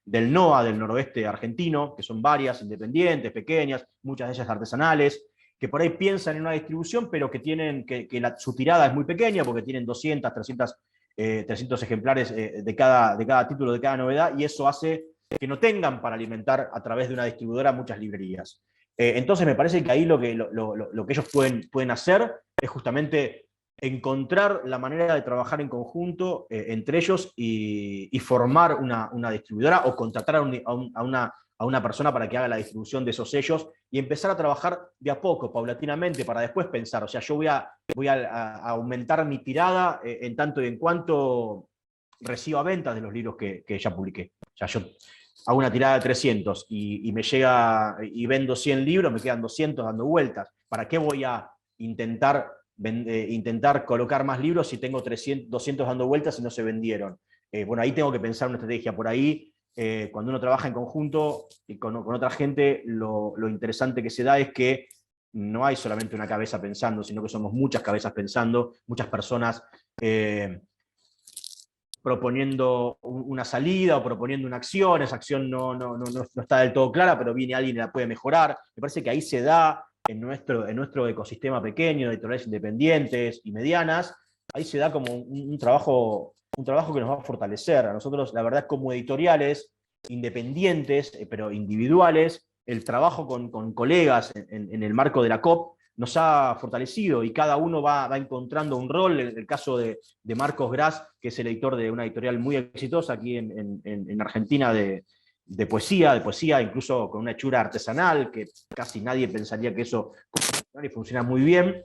del NOA, del noroeste argentino, que son varias, independientes, pequeñas, muchas de ellas artesanales, que por ahí piensan en una distribución, pero que su tirada es muy pequeña, porque tienen 200, 300 ejemplares de cada título, de cada novedad, y eso hace que no tengan para alimentar a través de una distribuidora muchas librerías. Entonces me parece que ahí lo que ellos pueden hacer es justamente encontrar la manera de trabajar en conjunto entre ellos y formar una distribuidora, o contratar a una persona para que haga la distribución de esos sellos, y empezar a trabajar de a poco, paulatinamente, para después pensar, o sea, yo voy a aumentar mi tirada en tanto y en cuanto reciba ventas de los libros que ya publiqué. O sea, yo hago una tirada de 300 y me llega y vendo 100 libros, me quedan 200 dando vueltas. ¿Para qué voy a intentar colocar más libros si tengo 200 dando vueltas y no se vendieron? Bueno, ahí tengo que pensar una estrategia. Por ahí, cuando uno trabaja en conjunto y con otra gente, lo interesante que se da es que no hay solamente una cabeza pensando, sino que somos muchas cabezas pensando, muchas personas proponiendo una salida o proponiendo una acción. Esa acción no está del todo clara, pero viene alguien y la puede mejorar. Me parece que ahí se da, en nuestro ecosistema pequeño de editoriales independientes y medianas, ahí se da como un trabajo que nos va a fortalecer. A nosotros, la verdad, como editoriales independientes, pero individuales, el trabajo con colegas en el marco de la COP nos ha fortalecido, y cada uno va encontrando un rol. En el caso de Marcos Gras, que es el editor de una editorial muy exitosa aquí en Argentina de poesía, incluso con una hechura artesanal, que casi nadie pensaría que eso funciona, y funciona muy bien.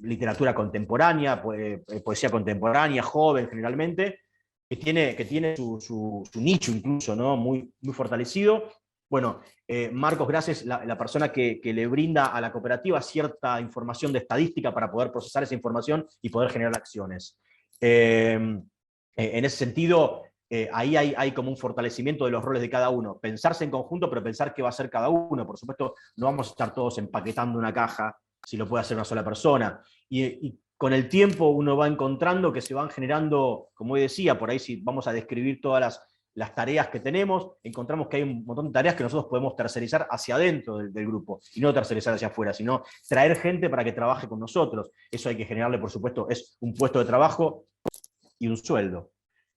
literatura contemporánea, poesía contemporánea, joven generalmente, que tiene su nicho incluso, ¿no? Muy, muy fortalecido. Bueno, Marcos Gracias es la persona que le brinda a la cooperativa cierta información de estadística para poder procesar esa información y poder generar acciones. En ese sentido, ahí hay como un fortalecimiento de los roles de cada uno. Pensarse en conjunto, pero pensar qué va a hacer cada uno. Por supuesto, no vamos a estar todos empaquetando una caja si lo puede hacer una sola persona. Y con el tiempo uno va encontrando que se van generando, como hoy decía, por ahí si vamos a describir todas las tareas que tenemos, encontramos que hay un montón de tareas que nosotros podemos tercerizar hacia adentro del grupo, y no tercerizar hacia afuera, sino traer gente para que trabaje con nosotros. Eso hay que generarle, por supuesto, es un puesto de trabajo y un sueldo.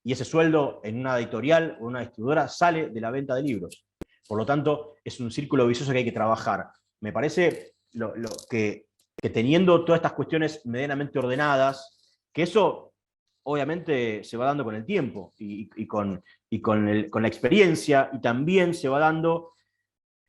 Y ese sueldo en una editorial o una distribuidora sale de la venta de libros. Por lo tanto, es un círculo vicioso que hay que trabajar. Me parece que teniendo todas estas cuestiones medianamente ordenadas, que eso obviamente se va dando con el tiempo y con la experiencia, y también se va dando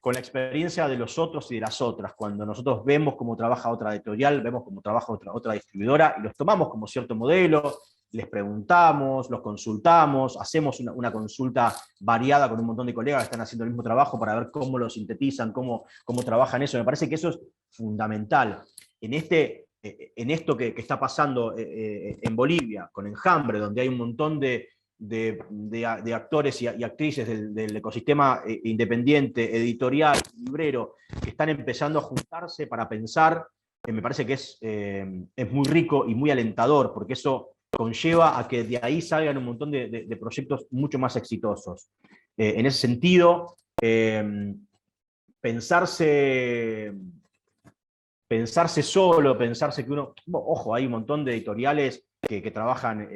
con la experiencia de los otros y de las otras. Cuando nosotros vemos cómo trabaja otra editorial, vemos cómo trabaja otra distribuidora, y los tomamos como cierto modelo, les preguntamos, los consultamos, hacemos una consulta variada con un montón de colegas que están haciendo el mismo trabajo para ver cómo lo sintetizan, cómo trabajan eso. Me parece que eso es fundamental. En esto que está pasando en Bolivia, con Enjambre, donde hay un montón de actores y actrices del ecosistema independiente, editorial, librero, que están empezando a juntarse para pensar, me parece que es muy rico y muy alentador, porque eso conlleva a que de ahí salgan un montón de proyectos mucho más exitosos. En ese sentido, pensarse solo, pensarse que uno... Ojo, hay un montón de editoriales que trabajan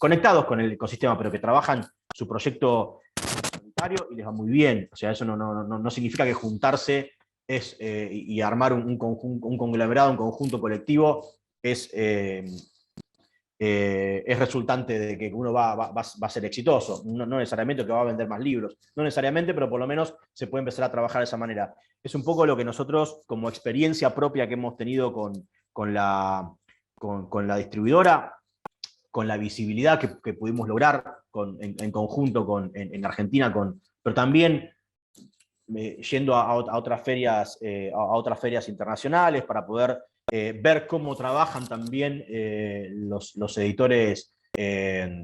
conectados con el ecosistema, pero que trabajan su proyecto sanitario y les va muy bien. O sea, eso no significa que juntarse y armar un conglomerado, un conjunto colectivo, es resultante de que uno va a ser exitoso. No necesariamente que va a vender más libros, no necesariamente, pero por lo menos se puede empezar a trabajar de esa manera. Es un poco lo que nosotros, como experiencia propia que hemos tenido con la distribuidora, con la visibilidad que pudimos lograr en conjunto en Argentina, pero también yendo a otras ferias, otras ferias internacionales para poder ver cómo trabajan también los editores,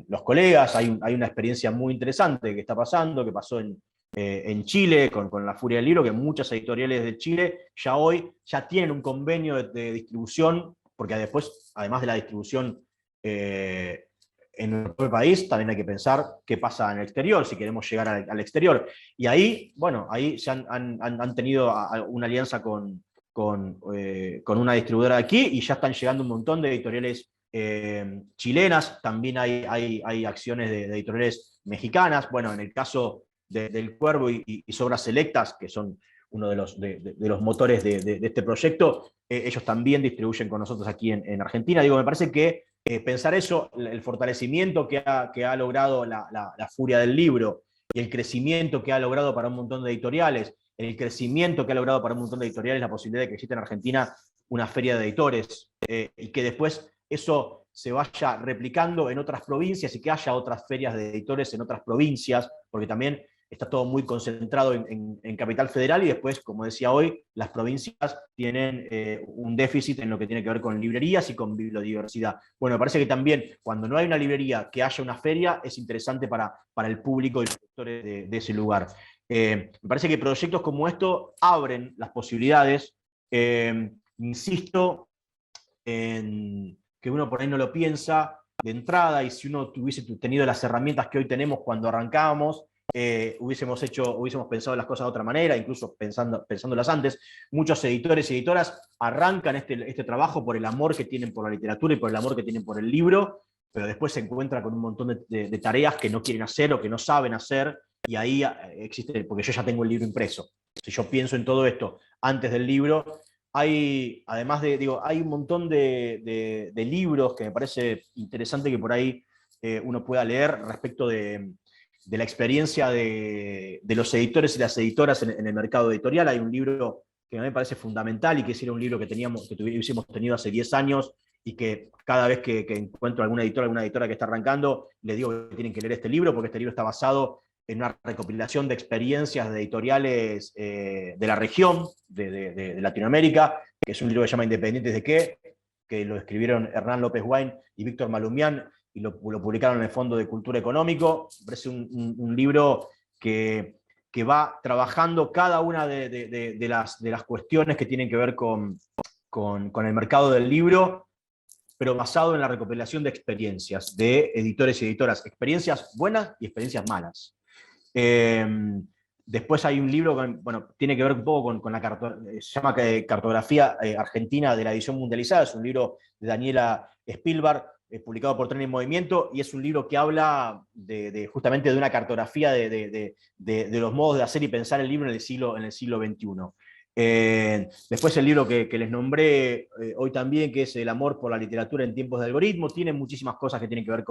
los colegas. Hay una experiencia muy interesante que está pasando, que pasó en Chile con La Furia del Libro, que muchas editoriales de Chile hoy tienen un convenio de distribución, porque después, además de la distribución en el propio país, también hay que pensar qué pasa en el exterior, si queremos llegar al exterior. Y ahí, bueno, ahí se han tenido una alianza con una distribuidora de aquí, y ya están llegando un montón de editoriales chilenas. También hay acciones de editoriales mexicanas. Bueno, en el caso del Cuervo y Sobras Selectas, que son uno de los motores de este proyecto, ellos también distribuyen con nosotros aquí en Argentina. Digo, me parece que pensar eso, el fortalecimiento que ha logrado la Furia del Libro, y el crecimiento que ha logrado para un montón de editoriales, el crecimiento que ha logrado para un montón de editoriales la posibilidad de que exista en Argentina una feria de editores, y que después eso se vaya replicando en otras provincias, y que haya otras ferias de editores en otras provincias, porque también está todo muy concentrado en Capital Federal, y después, como decía hoy, las provincias tienen un déficit en lo que tiene que ver con librerías y con bibliodiversidad. Bueno, me parece que también cuando no hay una librería, que haya una feria, es interesante para el público y los sectores de ese lugar. Me parece que proyectos como esto abren las posibilidades. Insisto en que uno por ahí no lo piensa de entrada, y si uno hubiese tenido las herramientas que hoy tenemos cuando arrancábamos, hubiésemos pensado las cosas de otra manera, incluso pensándolas antes. Muchos editores y editoras arrancan este trabajo por el amor que tienen por la literatura y por el amor que tienen por el libro, pero después se encuentra con un montón de tareas que no quieren hacer o que no saben hacer, y ahí existe, porque yo ya tengo el libro impreso. Si yo pienso en todo esto antes del libro, además hay un montón de libros que me parece interesante que por ahí uno pueda leer respecto de la experiencia de los editores y las editoras en el mercado editorial. Hay un libro que a mí me parece fundamental y que ese era un libro que hubiésemos tenido hace 10 años y que cada vez que encuentro alguna editora que está arrancando, le digo que tienen que leer este libro porque este libro está basado en una recopilación de experiencias de editoriales de la región, de Latinoamérica, que es un libro que se llama Independientes de qué, que lo escribieron Hernán López Guain y Víctor Malumián, y lo publicaron en el Fondo de Cultura Económico. Me parece un libro que va trabajando cada una de las cuestiones que tienen que ver con el mercado del libro, pero basado en la recopilación de experiencias de editores y editoras, experiencias buenas y experiencias malas. Después hay un libro que, bueno, tiene que ver un poco con se llama Cartografía Argentina de la edición mundializada, es un libro de Daniela Spielberg, publicado por Tren en Movimiento, y es un libro que habla justamente de una cartografía de los modos de hacer y pensar el libro en el siglo XXI. Después el libro que les nombré hoy también, que es El amor por la literatura en tiempos de algoritmo, tiene muchísimas cosas que tienen que ver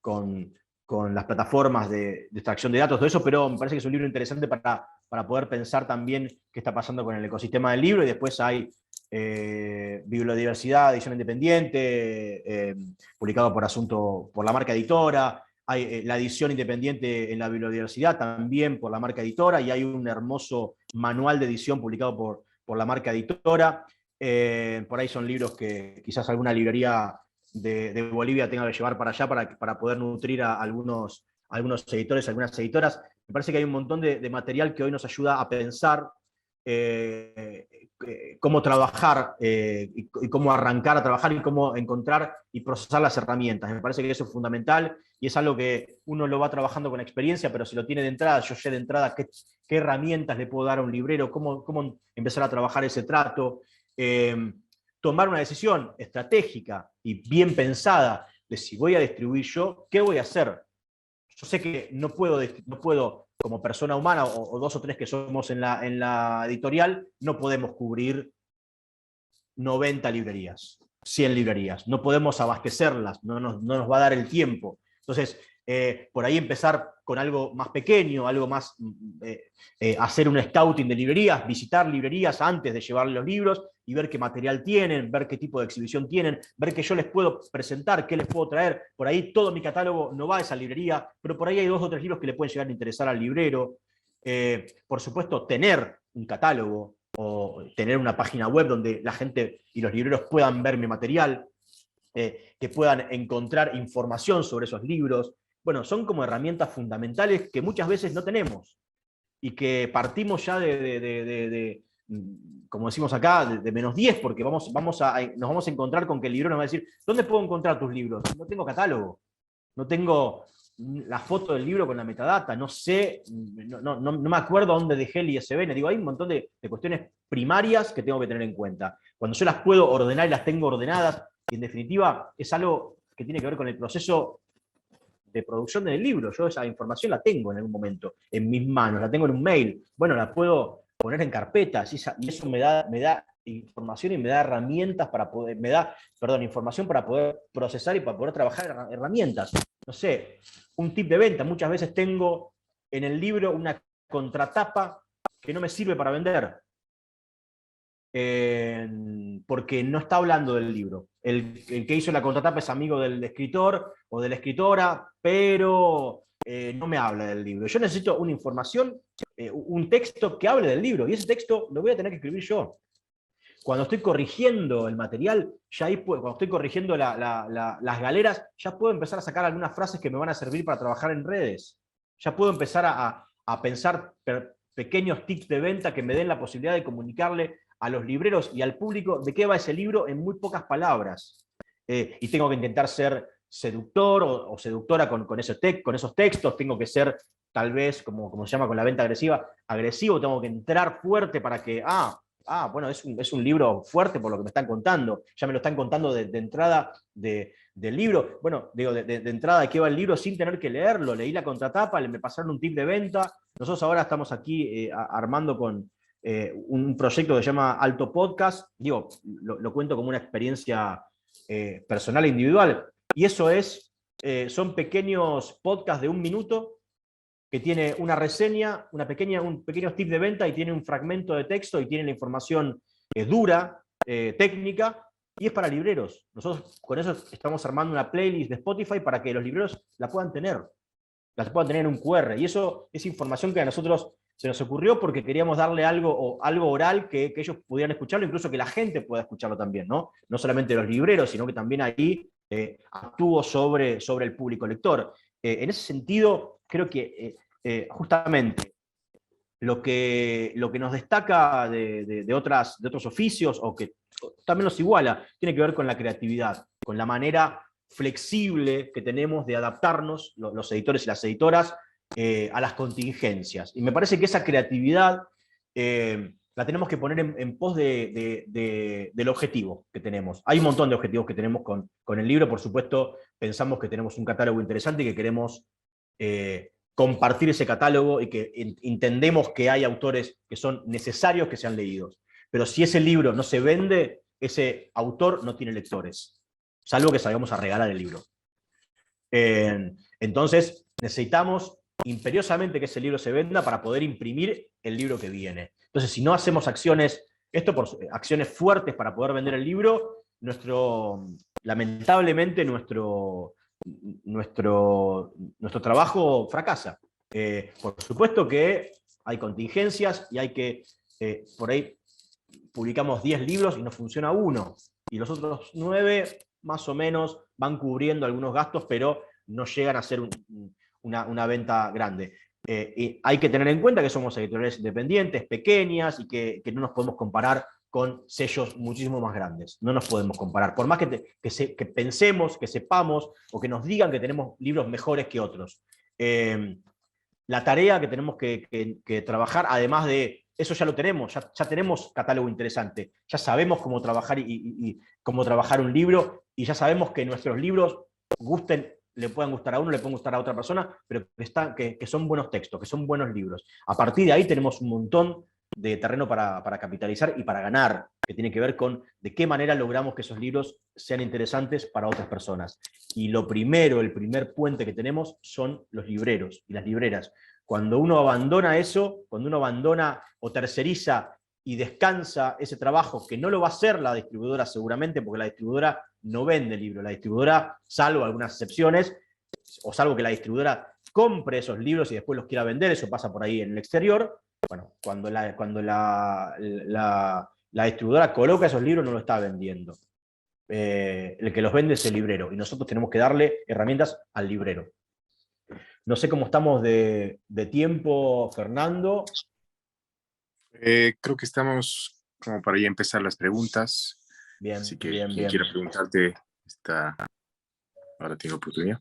con las plataformas de extracción de datos, todo eso, pero me parece que es un libro interesante para poder pensar también qué está pasando con el ecosistema del libro. Y después hay Bibliodiversidad, edición independiente, publicado por la marca editora. Hay la edición independiente en la bibliodiversidad, también por la marca editora, y hay un hermoso manual de edición publicado por la marca editora. Por ahí son libros que quizás alguna librería de Bolivia tenga que llevar para allá para poder nutrir a algunos editores, algunas editoras. Me parece que hay un montón de material que hoy nos ayuda a pensar cómo trabajar y cómo arrancar a trabajar y cómo encontrar y procesar las herramientas. Me parece que eso es fundamental y es algo que uno lo va trabajando con experiencia, pero si lo tiene de entrada, yo sé de entrada qué herramientas le puedo dar a un librero, cómo empezar a trabajar ese trato, tomar una decisión estratégica y bien pensada de si voy a distribuir yo, ¿qué voy a hacer? Yo sé que no puedo como persona humana, o dos o tres que somos en la editorial, no podemos cubrir 90 librerías, 100 librerías, no podemos abastecerlas, no nos va a dar el tiempo. Entonces, por ahí empezar con algo más pequeño, algo más, hacer un scouting de librerías, visitar librerías antes de llevarle los libros y ver qué material tienen, ver qué tipo de exhibición tienen, ver qué yo les puedo presentar, qué les puedo traer. Por ahí todo mi catálogo no va a esa librería, pero por ahí hay 2 o 3 libros que le pueden llegar a interesar al librero. Por supuesto, tener un catálogo o tener una página web donde la gente y los libreros puedan ver mi material, que puedan encontrar información sobre esos libros. Bueno, son como herramientas fundamentales que muchas veces no tenemos y que partimos ya como decimos acá, de -10, porque nos vamos a encontrar con que el librero nos va a decir, ¿dónde puedo encontrar tus libros? No tengo catálogo, no tengo la foto del libro con la metadata, no sé, no me acuerdo dónde dejé el ISBN. Digo, hay un montón de cuestiones primarias que tengo que tener en cuenta. Cuando yo las puedo ordenar y las tengo ordenadas, y en definitiva es algo que tiene que ver con el proceso de producción del libro. Yo esa información la tengo en algún momento en mis manos, la tengo en un mail. Bueno, la puedo poner en carpetas y eso me da información y me da herramientas para poder, información para poder procesar y para poder trabajar herramientas. No sé, un tip de venta. Muchas veces tengo en el libro una contratapa que no me sirve para vender. Porque no está hablando del libro. El que hizo la contratapa es amigo del escritor o de la escritora, pero no me habla del libro. Yo necesito una información, un texto que hable del libro, y ese texto lo voy a tener que escribir yo. Cuando estoy corrigiendo el material, cuando estoy corrigiendo las galeras, ya puedo empezar a sacar algunas frases que me van a servir para trabajar en redes. Ya puedo empezar a pensar pequeños tips de venta que me den la posibilidad de comunicarle a los libreros y al público de qué va ese libro en muy pocas palabras. Y tengo que intentar ser seductor o seductora con esos textos, tengo que ser, tal vez, como se llama con la venta agresivo, tengo que entrar fuerte para que, bueno, es un libro fuerte por lo que me están contando, ya me lo están contando de entrada del libro. Bueno, digo, de entrada de qué va el libro sin tener que leerlo, leí la contratapa, me pasaron un tip de venta. Nosotros ahora estamos aquí armando con un proyecto que se llama Alto Podcast, digo, lo cuento como una experiencia personal e individual, y eso son pequeños podcasts de 1 minuto que tiene una reseña, un pequeño tip de venta y tiene un fragmento de texto y tiene la información dura, técnica, y es para libreros. Nosotros con eso estamos armando una playlist de Spotify para que los libreros la puedan tener en un QR. Y eso es información que a nosotros se nos ocurrió porque queríamos darle algo oral que ellos pudieran escucharlo, incluso que la gente pueda escucharlo también, ¿no? No solamente los libreros, sino que también ahí actúo sobre el público lector. En ese sentido, creo que justamente lo que nos destaca de otros oficios, o que también nos iguala, tiene que ver con la creatividad, con la manera flexible que tenemos de adaptarnos, los editores y las editoras, a las contingencias. Y me parece que esa creatividad la tenemos que poner en pos del objetivo que tenemos. Hay un montón de objetivos que tenemos con el libro, por supuesto, pensamos que tenemos un catálogo interesante y que queremos compartir ese catálogo y que entendemos que hay autores que son necesarios que sean leídos. Pero si ese libro no se vende, ese autor no tiene lectores, salvo que salgamos a regalar el libro. Entonces, necesitamos imperiosamente que ese libro se venda para poder imprimir el libro que viene. Entonces, si no hacemos acciones fuertes para poder vender el libro, lamentablemente nuestro trabajo fracasa. Por supuesto que hay contingencias y hay que, por ahí publicamos 10 libros y no funciona uno, y los otros 9 más o menos van cubriendo algunos gastos, pero no llegan a ser una venta grande. Y hay que tener en cuenta que somos editoriales independientes, pequeñas, y que no nos podemos comparar con sellos muchísimo más grandes. No nos podemos comparar. Por más que pensemos, que sepamos, o que nos digan que tenemos libros mejores que otros. La tarea que tenemos que trabajar, además de eso ya lo tenemos, ya tenemos catálogo interesante, ya sabemos cómo trabajar y cómo trabajar un libro, y ya sabemos que nuestros libros le puedan gustar a uno, le pueden gustar a otra persona, pero que son buenos textos, que son buenos libros. A partir de ahí tenemos un montón de terreno para capitalizar y para ganar, que tiene que ver con de qué manera logramos que esos libros sean interesantes para otras personas. Y el primer puente que tenemos son los libreros y las libreras. Cuando uno abandona eso, cuando uno abandona o terceriza y descansa ese trabajo, que no lo va a hacer la distribuidora seguramente, porque la distribuidora no vende libros, la distribuidora, salvo algunas excepciones, o salvo que la distribuidora compre esos libros y después los quiera vender, eso pasa por ahí en el exterior. Bueno, cuando la distribuidora coloca esos libros, no lo está vendiendo. El que los vende es el librero, y nosotros tenemos que darle herramientas al librero. No sé cómo estamos de tiempo, Fernando. Creo que estamos como para ya empezar las preguntas. Bien, así que bien, quien bien. quiera preguntarte, ahora tiene oportunidad.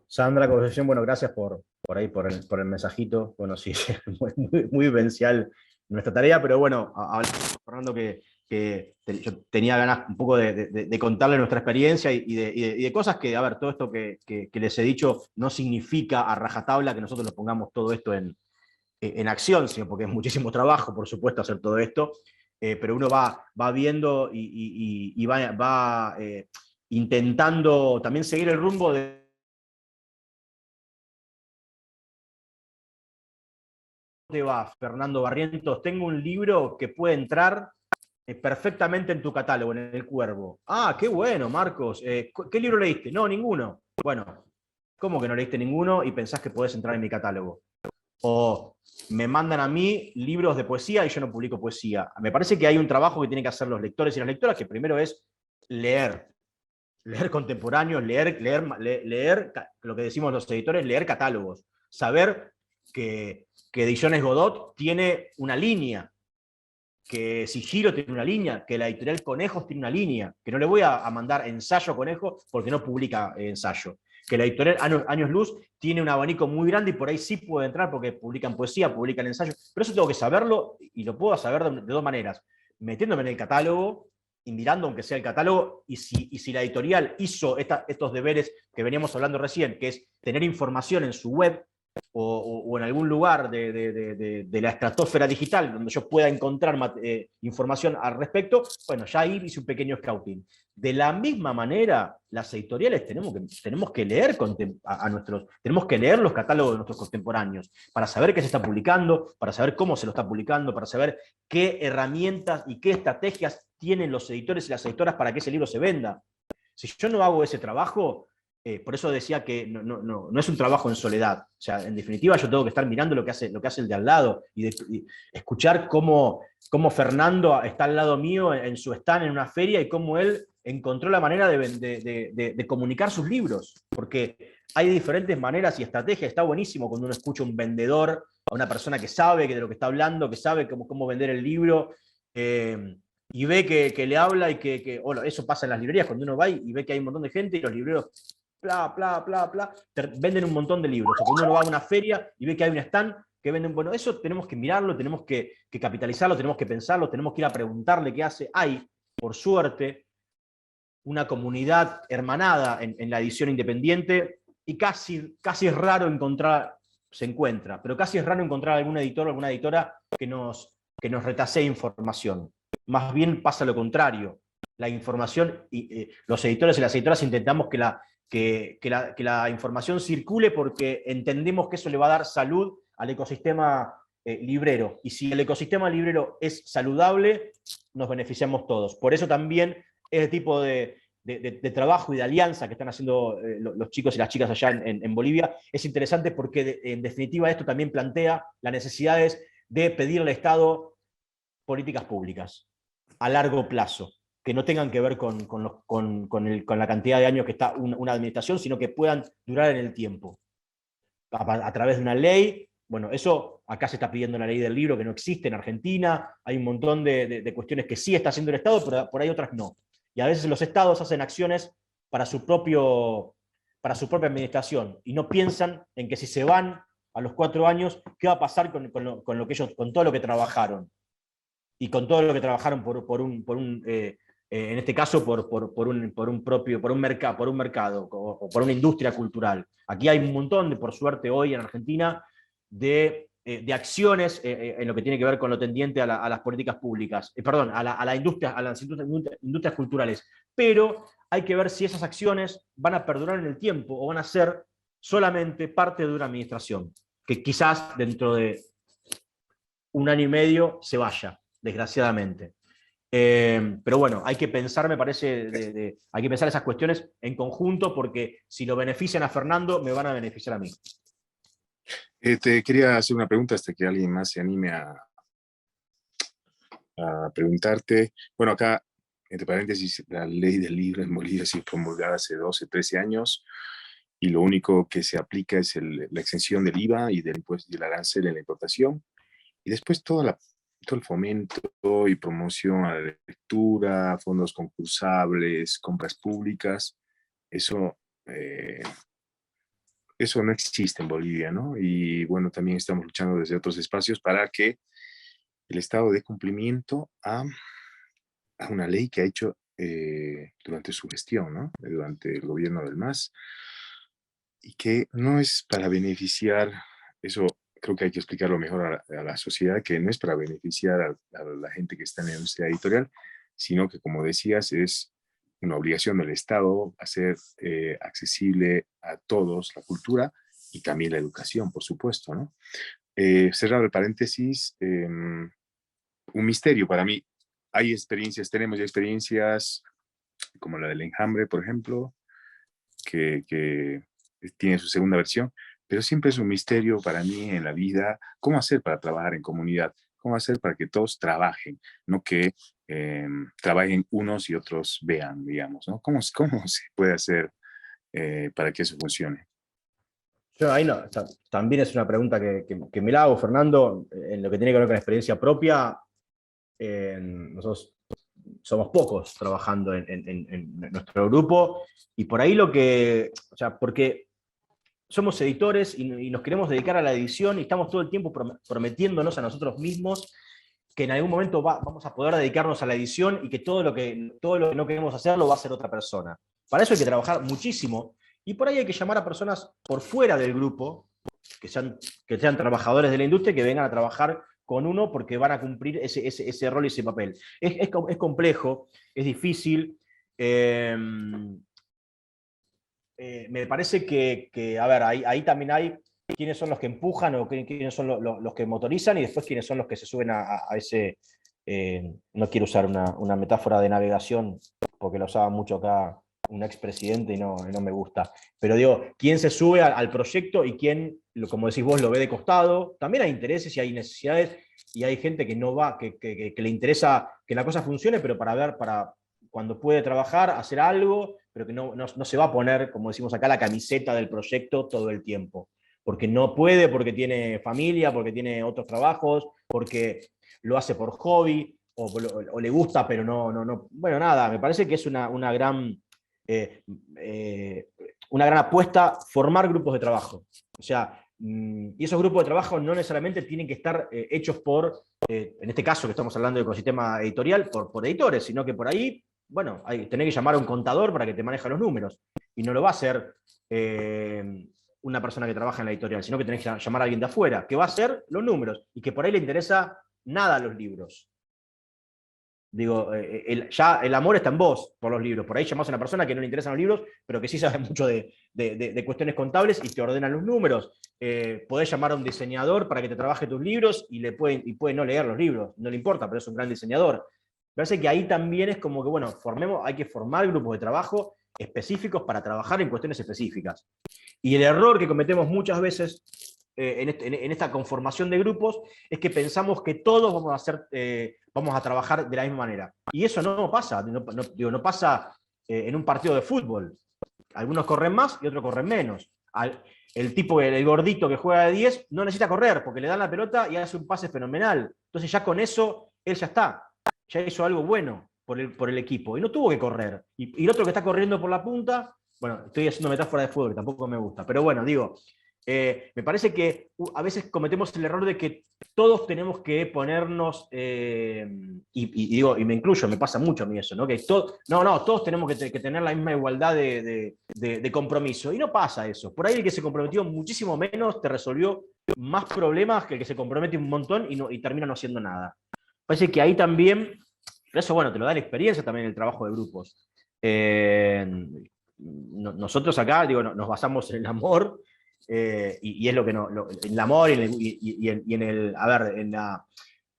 Sandra Concepción, bueno, gracias por el mensajito. Bueno, sí, muy vivencial nuestra tarea, pero bueno, Fernando, yo tenía ganas un poco de contarle nuestra experiencia y de cosas que, a ver, todo esto que les he dicho no significa a rajatabla que nosotros nos pongamos todo esto en acción, sino porque es muchísimo trabajo, por supuesto, hacer todo esto, pero uno va viendo y va intentando también seguir el rumbo de te va, Fernando Barrientos. Tengo un libro que puede entrar perfectamente en tu catálogo, en El Cuervo. Ah, qué bueno, Marcos. ¿Qué libro leíste? No, ninguno. Bueno, ¿cómo que no leíste ninguno y pensás que podés entrar en mi catálogo? O me mandan a mí libros de poesía y yo no publico poesía. Me parece que hay un trabajo que tienen que hacer los lectores y las lectoras, que primero es leer contemporáneos, leer lo que decimos los editores, leer catálogos, saber que Ediciones Godot tiene una línea, que Sigilo tiene una línea, que la editorial Conejos tiene una línea, que no le voy a mandar Ensayo Conejo porque no publica ensayo, que la editorial Años Luz tiene un abanico muy grande y por ahí sí puede entrar porque publican poesía, publican ensayo, pero eso tengo que saberlo y lo puedo saber de dos maneras: metiéndome en el catálogo y mirando aunque sea el catálogo, y si la editorial hizo estos deberes que veníamos hablando recién, que es tener información en su web o en algún lugar de la estratosfera digital donde yo pueda encontrar información al respecto, bueno, ya ahí hice un pequeño scouting. De la misma manera, las editoriales tenemos que leer tenemos que leer los catálogos de nuestros contemporáneos para saber qué se está publicando, para saber cómo se lo está publicando, para saber qué herramientas y qué estrategias tienen los editores y las editoras para que ese libro se venda. Si yo no hago ese trabajo, por eso decía que no es un trabajo en soledad. O sea, en definitiva, yo tengo que estar mirando lo que hace el de al lado y escuchar cómo Fernando está al lado mío en su stand en una feria y cómo él encontró la manera de comunicar sus libros. Porque hay diferentes maneras y estrategias. Está buenísimo cuando uno escucha a un vendedor, a una persona que sabe de lo que está hablando, que sabe cómo vender el libro. Y ve que le habla y bueno, eso pasa en las librerías, cuando uno va y ve que hay un montón de gente y los libreros venden un montón de libros. O cuando uno va a una feria y ve que hay un stand que venden, bueno, eso tenemos que mirarlo, tenemos que capitalizarlo, tenemos que pensarlo, tenemos que ir a preguntarle qué hace. Hay, por suerte, una comunidad hermanada en la edición independiente y casi es raro se encuentra, pero casi es raro encontrar algún editor o alguna editora que nos retasee información. Más bien pasa lo contrario. La información, los editores y las editoras intentamos que la información circule porque entendemos que eso le va a dar salud al ecosistema librero. Y si el ecosistema librero es saludable, nos beneficiamos todos. Por eso también ese tipo de trabajo y de alianza que están haciendo los chicos y las chicas allá en Bolivia es interesante porque en definitiva esto también plantea las necesidades de pedir al Estado políticas públicas a largo plazo, que no tengan que ver con la cantidad de años que está una administración, sino que puedan durar en el tiempo. A través de una ley, bueno, eso acá se está pidiendo la ley del libro, que no existe en Argentina, hay un montón de cuestiones que sí está haciendo el Estado, pero por ahí otras no. Y a veces los estados hacen acciones para su propia administración, y no piensan en que si se van a los 4 años, ¿qué va a pasar con todo lo que trabajaron? Y con todo lo que trabajaron en este caso por un mercado o por una industria cultural. Aquí hay un montón por suerte hoy en Argentina de acciones en lo que tiene que ver con lo tendiente a las políticas públicas, perdón, a las industrias culturales. Pero hay que ver si esas acciones van a perdurar en el tiempo o van a ser solamente parte de una administración, que quizás dentro de 1 año y medio se vaya, desgraciadamente. Pero bueno, hay que pensar, me parece, hay que pensar esas cuestiones en conjunto, porque si lo benefician a Fernando, me van a beneficiar a mí. Te quería hacer una pregunta hasta que alguien más se anime a preguntarte. Bueno, acá, entre paréntesis, la ley del libro en Bolivia se promulgada hace 12, 13 años, y lo único que se aplica es la exención del IVA y del impuesto y el arancel en la importación, y después todo el fomento y promoción a la lectura, fondos concursables, compras públicas, eso no existe en Bolivia, ¿no? Y bueno, también estamos luchando desde otros espacios para que el Estado dé cumplimiento a una ley que ha hecho durante su gestión, ¿no? Durante el gobierno del MAS, y que no es para beneficiar, eso creo que hay que explicarlo mejor a la sociedad, que no es para beneficiar a la gente que está en la industria editorial, sino que, como decías, es una obligación del Estado hacer accesible a todos la cultura y también la educación, por supuesto, ¿no? Cerrado el paréntesis, un misterio para mí. Tenemos ya experiencias como la del Enjambre, por ejemplo, que tiene su segunda versión, pero siempre es un misterio para mí en la vida cómo hacer para trabajar en comunidad, cómo hacer para que todos trabajen, no que trabajen unos y otros vean, digamos, ¿no? ¿Cómo se puede hacer para que eso funcione? Yo ahí no, también es una pregunta que me la hago, Fernando, en lo que tiene que ver con la experiencia propia. Nosotros somos pocos trabajando en nuestro grupo, y por ahí porque somos editores y nos queremos dedicar a la edición y estamos todo el tiempo prometiéndonos a nosotros mismos que en algún momento vamos a poder dedicarnos a la edición y que todo lo que no queremos hacer lo va a hacer otra persona. Para eso hay que trabajar muchísimo, y por ahí hay que llamar a personas por fuera del grupo que sean trabajadores de la industria que vengan a trabajar con uno porque van a cumplir ese rol y ese papel. Es complejo, es difícil. Me parece que a ver, ahí también hay quiénes son los que empujan o quiénes son los que motorizan y después quiénes son los que se suben a ese... no quiero usar una metáfora de navegación porque lo usaba mucho acá un expresidente y no me gusta. Pero digo, quién se sube al proyecto y quién, como decís vos, lo ve de costado. También hay intereses y hay necesidades y hay gente que no va, que le interesa que la cosa funcione, pero para cuando puede trabajar, hacer algo, pero que no se va a poner, como decimos acá, la camiseta del proyecto todo el tiempo. Porque no puede, porque tiene familia, porque tiene otros trabajos, porque lo hace por hobby, o le gusta, pero no. Bueno, nada, me parece que es una gran apuesta formar grupos de trabajo. O sea, y esos grupos de trabajo no necesariamente tienen que estar hechos por, en este caso que estamos hablando de ecosistema editorial, por editores, sino que por ahí, bueno, tenés que llamar a un contador para que te maneje los números. Y no lo va a hacer una persona que trabaja en la editorial, sino que tenés que llamar a alguien de afuera, que va a hacer los números, y que por ahí le interesa nada los libros. Digo, ya el amor está en vos por los libros. Por ahí llamás a una persona que no le interesan los libros, pero que sí sabe mucho de cuestiones contables y te ordenan los números. Podés llamar a un diseñador para que te trabaje tus libros y puede no leer los libros, no le importa, pero es un gran diseñador. Me parece que ahí también es como que, bueno, hay que formar grupos de trabajo específicos para trabajar en cuestiones específicas. Y el error que cometemos muchas veces en esta conformación de grupos es que pensamos que todos vamos a trabajar de la misma manera. Y eso no pasa, no pasa en un partido de fútbol. Algunos corren más y otros corren menos. El gordito que juega de 10 no necesita correr porque le dan la pelota y hace un pase fenomenal. Entonces ya con eso él ya está. Ya hizo algo bueno por el equipo. Y no tuvo que correr. Y el otro que está corriendo por la punta, bueno, estoy haciendo metáfora de fútbol, que tampoco me gusta. Pero bueno, digo, me parece que a veces cometemos el error de que todos tenemos que ponernos, y me incluyo, me pasa mucho a mí eso, ¿no? Que todos tenemos que tener la misma igualdad de compromiso. Y no pasa eso. Por ahí el que se comprometió muchísimo menos te resolvió más problemas que el que se compromete un montón y termina no haciendo nada. Parece que ahí también, pero eso, bueno, te lo da la experiencia también en el trabajo de grupos. Nosotros acá, digo, nos basamos en el amor, y es lo que el amor y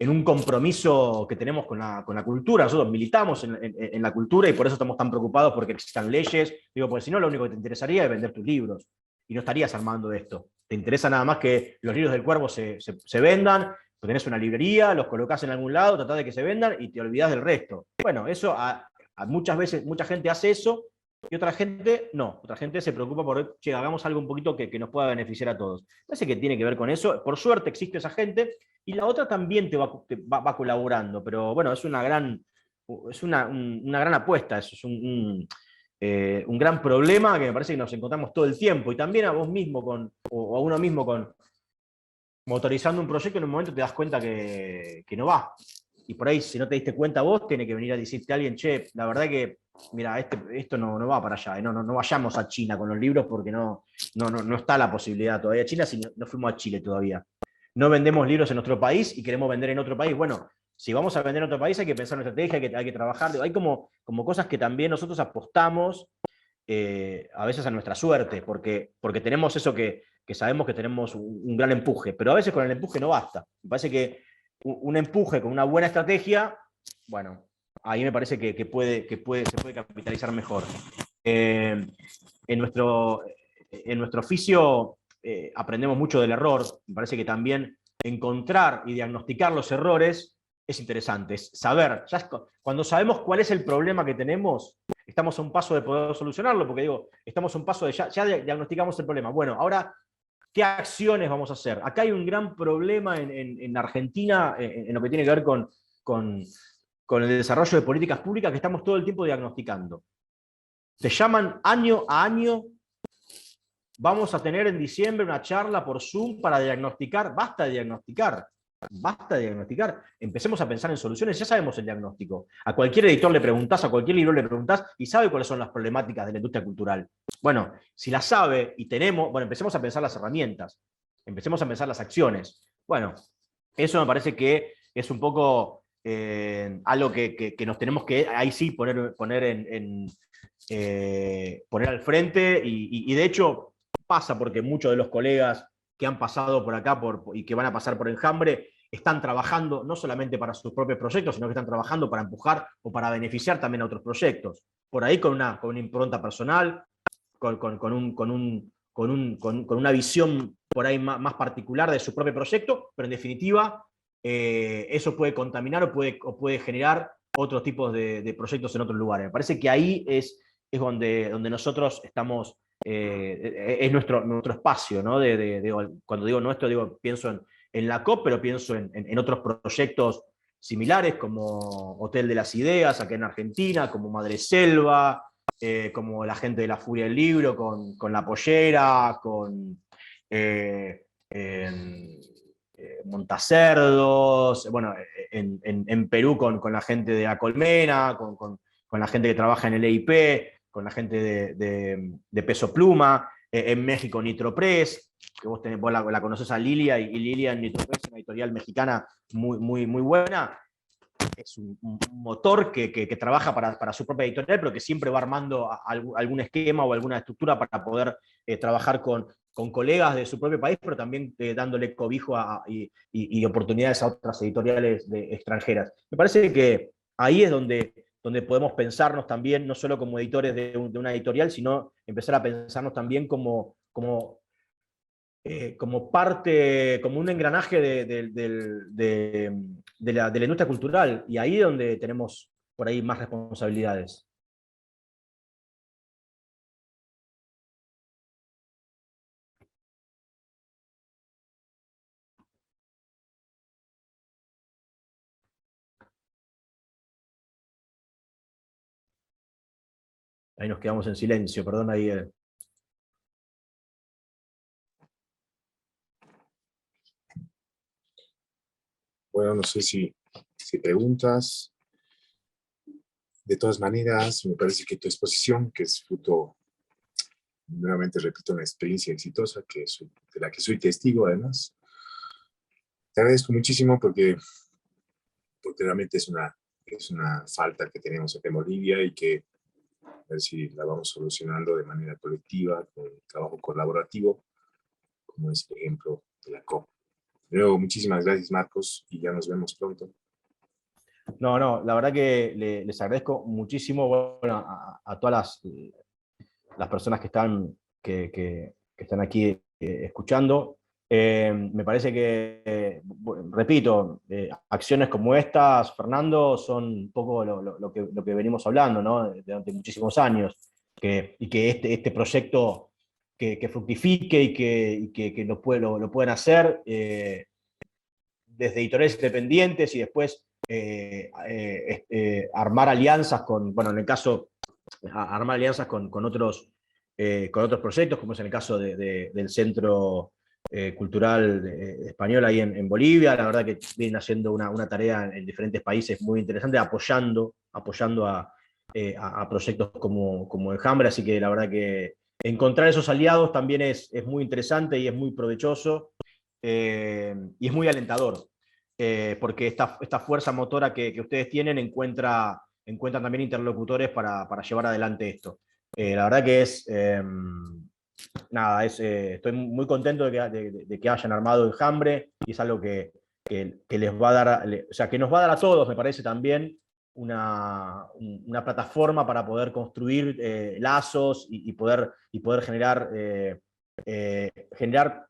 en un compromiso que tenemos con la cultura. Nosotros militamos en la cultura y por eso estamos tan preocupados porque existan leyes. Digo, porque si no, lo único que te interesaría es vender tus libros y no estarías armando esto. Te interesa nada más que los libros del Cuervo se vendan, tenés una librería, los colocás en algún lado, tratás de que se vendan y te olvidás del resto. Bueno, eso muchas veces, mucha gente hace eso y otra gente no. Otra gente se preocupa por, che, hagamos algo un poquito que nos pueda beneficiar a todos. Parece que tiene que ver con eso. Por suerte existe esa gente y la otra también te va colaborando, pero bueno, es una gran apuesta, eso es un gran problema que me parece que nos encontramos todo el tiempo, y también a vos mismo o a uno mismo motorizando un proyecto, en un momento te das cuenta que no va. Y por ahí, si no te diste cuenta vos, tiene que venir a decirte a alguien, che, la verdad que, mira, esto no va para allá, no vayamos a China con los libros porque no está la posibilidad todavía. China, si no fuimos a Chile todavía. No vendemos libros en nuestro país y queremos vender en otro país. Bueno, si vamos a vender en otro país hay que pensar en estrategia, hay que trabajar. Hay como cosas que también nosotros apostamos a veces a nuestra suerte, porque tenemos eso que sabemos que tenemos un gran empuje, pero a veces con el empuje no basta. Me parece que un empuje con una buena estrategia, bueno, ahí me parece que se puede capitalizar mejor. En nuestro oficio aprendemos mucho del error. Me parece que también encontrar y diagnosticar los errores es interesante. Es saber, cuando sabemos cuál es el problema que tenemos, estamos a un paso de poder solucionarlo, porque digo, estamos a un paso de ya diagnosticamos el problema. Bueno, ahora, ¿qué acciones vamos a hacer? Acá hay un gran problema en Argentina en lo que tiene que ver con el desarrollo de políticas públicas que estamos todo el tiempo diagnosticando. Te llaman año a año, vamos a tener en diciembre una charla por Zoom para diagnosticar. Basta de diagnosticar. Basta de diagnosticar. Empecemos a pensar en soluciones. Ya sabemos el diagnóstico. A cualquier editor le preguntás, a cualquier libro le preguntás y sabe cuáles son las problemáticas de la industria cultural. Bueno, si las sabe y tenemos, bueno, empecemos a pensar las herramientas. empecemos a pensar las acciones. Bueno, eso me parece que es un poco algo que nos tenemos que, ahí sí, poner al frente, y de hecho pasa porque muchos de los colegas que han pasado por acá y que van a pasar por Enjambre están trabajando no solamente para sus propios proyectos, sino que están trabajando para empujar o para beneficiar también a otros proyectos. Por ahí con una impronta personal, con una visión por ahí más particular de su propio proyecto, pero en definitiva eso puede contaminar o puede generar otros tipos de proyectos en otros lugares. Me parece que ahí es donde nosotros estamos, es nuestro espacio, ¿no? Cuando digo nuestro, pienso en la COP, pero pienso en otros proyectos similares, como Hotel de las Ideas, acá en Argentina, como Madreselva, como la gente de la Furia del Libro, con La Pollera, con Montacerdos, bueno, en Perú con la gente de La Colmena, con la gente que trabaja en el EIP, con la gente de Peso Pluma, en México Nitropress, que vos la conocés a Lilia, y Lilia en Nitropress, una editorial mexicana muy buena. Es un motor que trabaja para su propia editorial, pero que siempre va armando algún esquema o alguna estructura para poder trabajar con colegas de su propio país, pero también dándole cobijo y oportunidades a otras editoriales extranjeras. Me parece que ahí es donde podemos pensarnos también, no solo como editores de una editorial, sino empezar a pensarnos también como parte, como un engranaje de la industria cultural, y ahí es donde tenemos por ahí más responsabilidades. Ahí nos quedamos en silencio, perdón ahí. Bueno, no sé si preguntas. De todas maneras, me parece que tu exposición, que es fruto, nuevamente repito, una experiencia exitosa de la que soy testigo además, te agradezco muchísimo porque realmente es una falta que tenemos acá en Bolivia y que a ver si la vamos solucionando de manera colectiva, con trabajo colaborativo, como es el ejemplo de la COP. De nuevo, muchísimas gracias, Marcos, y ya nos vemos pronto. No, la verdad que les agradezco muchísimo, bueno, a todas las personas que están aquí escuchando. Me parece que, repito, acciones como estas, Fernando, son un poco lo que venimos hablando, ¿no? Durante muchísimos años, y que este proyecto que fructifique y que lo pueden hacer desde editoriales independientes, y después armar alianzas bueno, en el caso, armar alianzas con otros proyectos, como es en el caso del Centro Cultural Español ahí en Bolivia. La verdad que vienen haciendo una tarea en diferentes países muy interesante, apoyando a proyectos como Enjambre, así que la verdad que encontrar esos aliados también es muy interesante y es muy provechoso, y es muy alentador, porque esta fuerza motora que ustedes tienen encuentran también interlocutores para llevar adelante esto. La verdad que estoy muy contento de que hayan armado Enjambre, y es algo que les va a dar, o sea, que nos va a dar a todos, me parece, también una plataforma para poder construir lazos y poder generar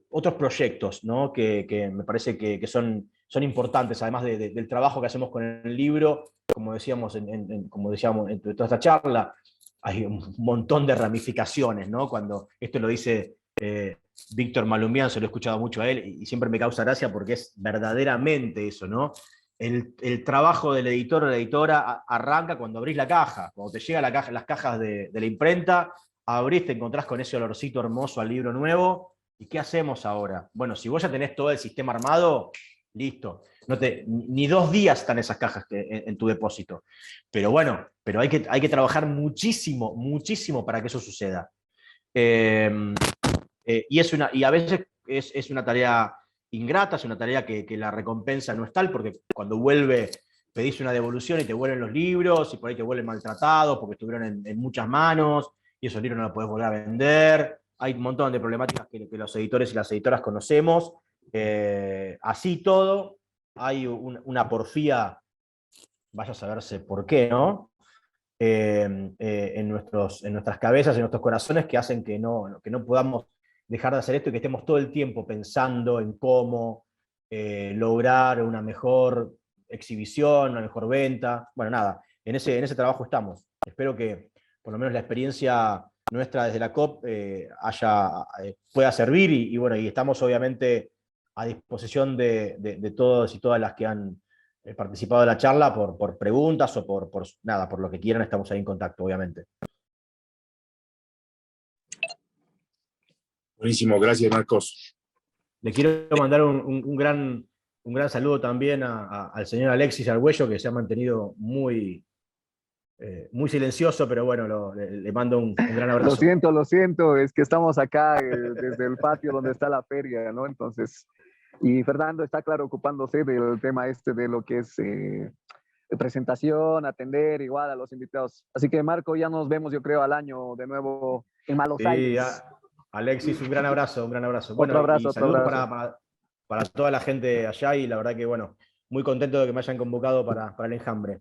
otros proyectos, ¿no? que me parece que son importantes, además del trabajo que hacemos con el libro. Como decíamos en toda esta charla, hay un montón de ramificaciones, ¿no? Cuando esto lo dice Víctor Malumbian, se lo he escuchado mucho a él, y siempre me causa gracia porque es verdaderamente eso, ¿no? El trabajo del editor o la editora arranca cuando abrís la caja, cuando te llegan las cajas de la imprenta, abrís, te encontrás con ese olorcito hermoso al libro nuevo. ¿Y qué hacemos ahora? Bueno, si vos ya tenés todo el sistema armado, listo. Ni 2 días están esas cajas en tu depósito. Pero bueno, hay que trabajar muchísimo para que eso suceda. Y a veces es una tarea ingrata, es una tarea que la recompensa no es tal, porque cuando vuelve pedís una devolución y te vuelven los libros, y por ahí te vuelven maltratados porque estuvieron en muchas manos, y esos libros no los podés volver a vender. Hay un montón de problemáticas que los editores y las editoras conocemos. Así todo, hay una porfía, vaya a saberse por qué, ¿no? En nuestras cabezas, en nuestros corazones, que hacen que no podamos dejar de hacer esto y que estemos todo el tiempo pensando en cómo lograr una mejor exhibición, una mejor venta. Bueno, nada, en ese trabajo estamos. Espero que por lo menos la experiencia nuestra desde la COP pueda servir y bueno, y estamos obviamente a disposición de todos y todas las que han participado de la charla por preguntas o nada, por lo que quieran, estamos ahí en contacto, obviamente. Buenísimo, gracias Marcos. Le quiero mandar un gran saludo también al señor Alexis Argüello, que se ha mantenido muy silencioso, pero bueno, le mando un gran abrazo. Lo siento, es que estamos acá desde el patio donde está la feria, ¿no? Entonces, y Fernando está, claro, ocupándose del tema de lo que es presentación, atender igual a los invitados. Así que, Marco, ya nos vemos, yo creo, al año de nuevo en Malos Aires. Alexis, un gran abrazo, un gran abrazo. Bueno, otro abrazo, y saludos para toda la gente allá, y la verdad que, bueno, muy contento de que me hayan convocado para el Enjambre.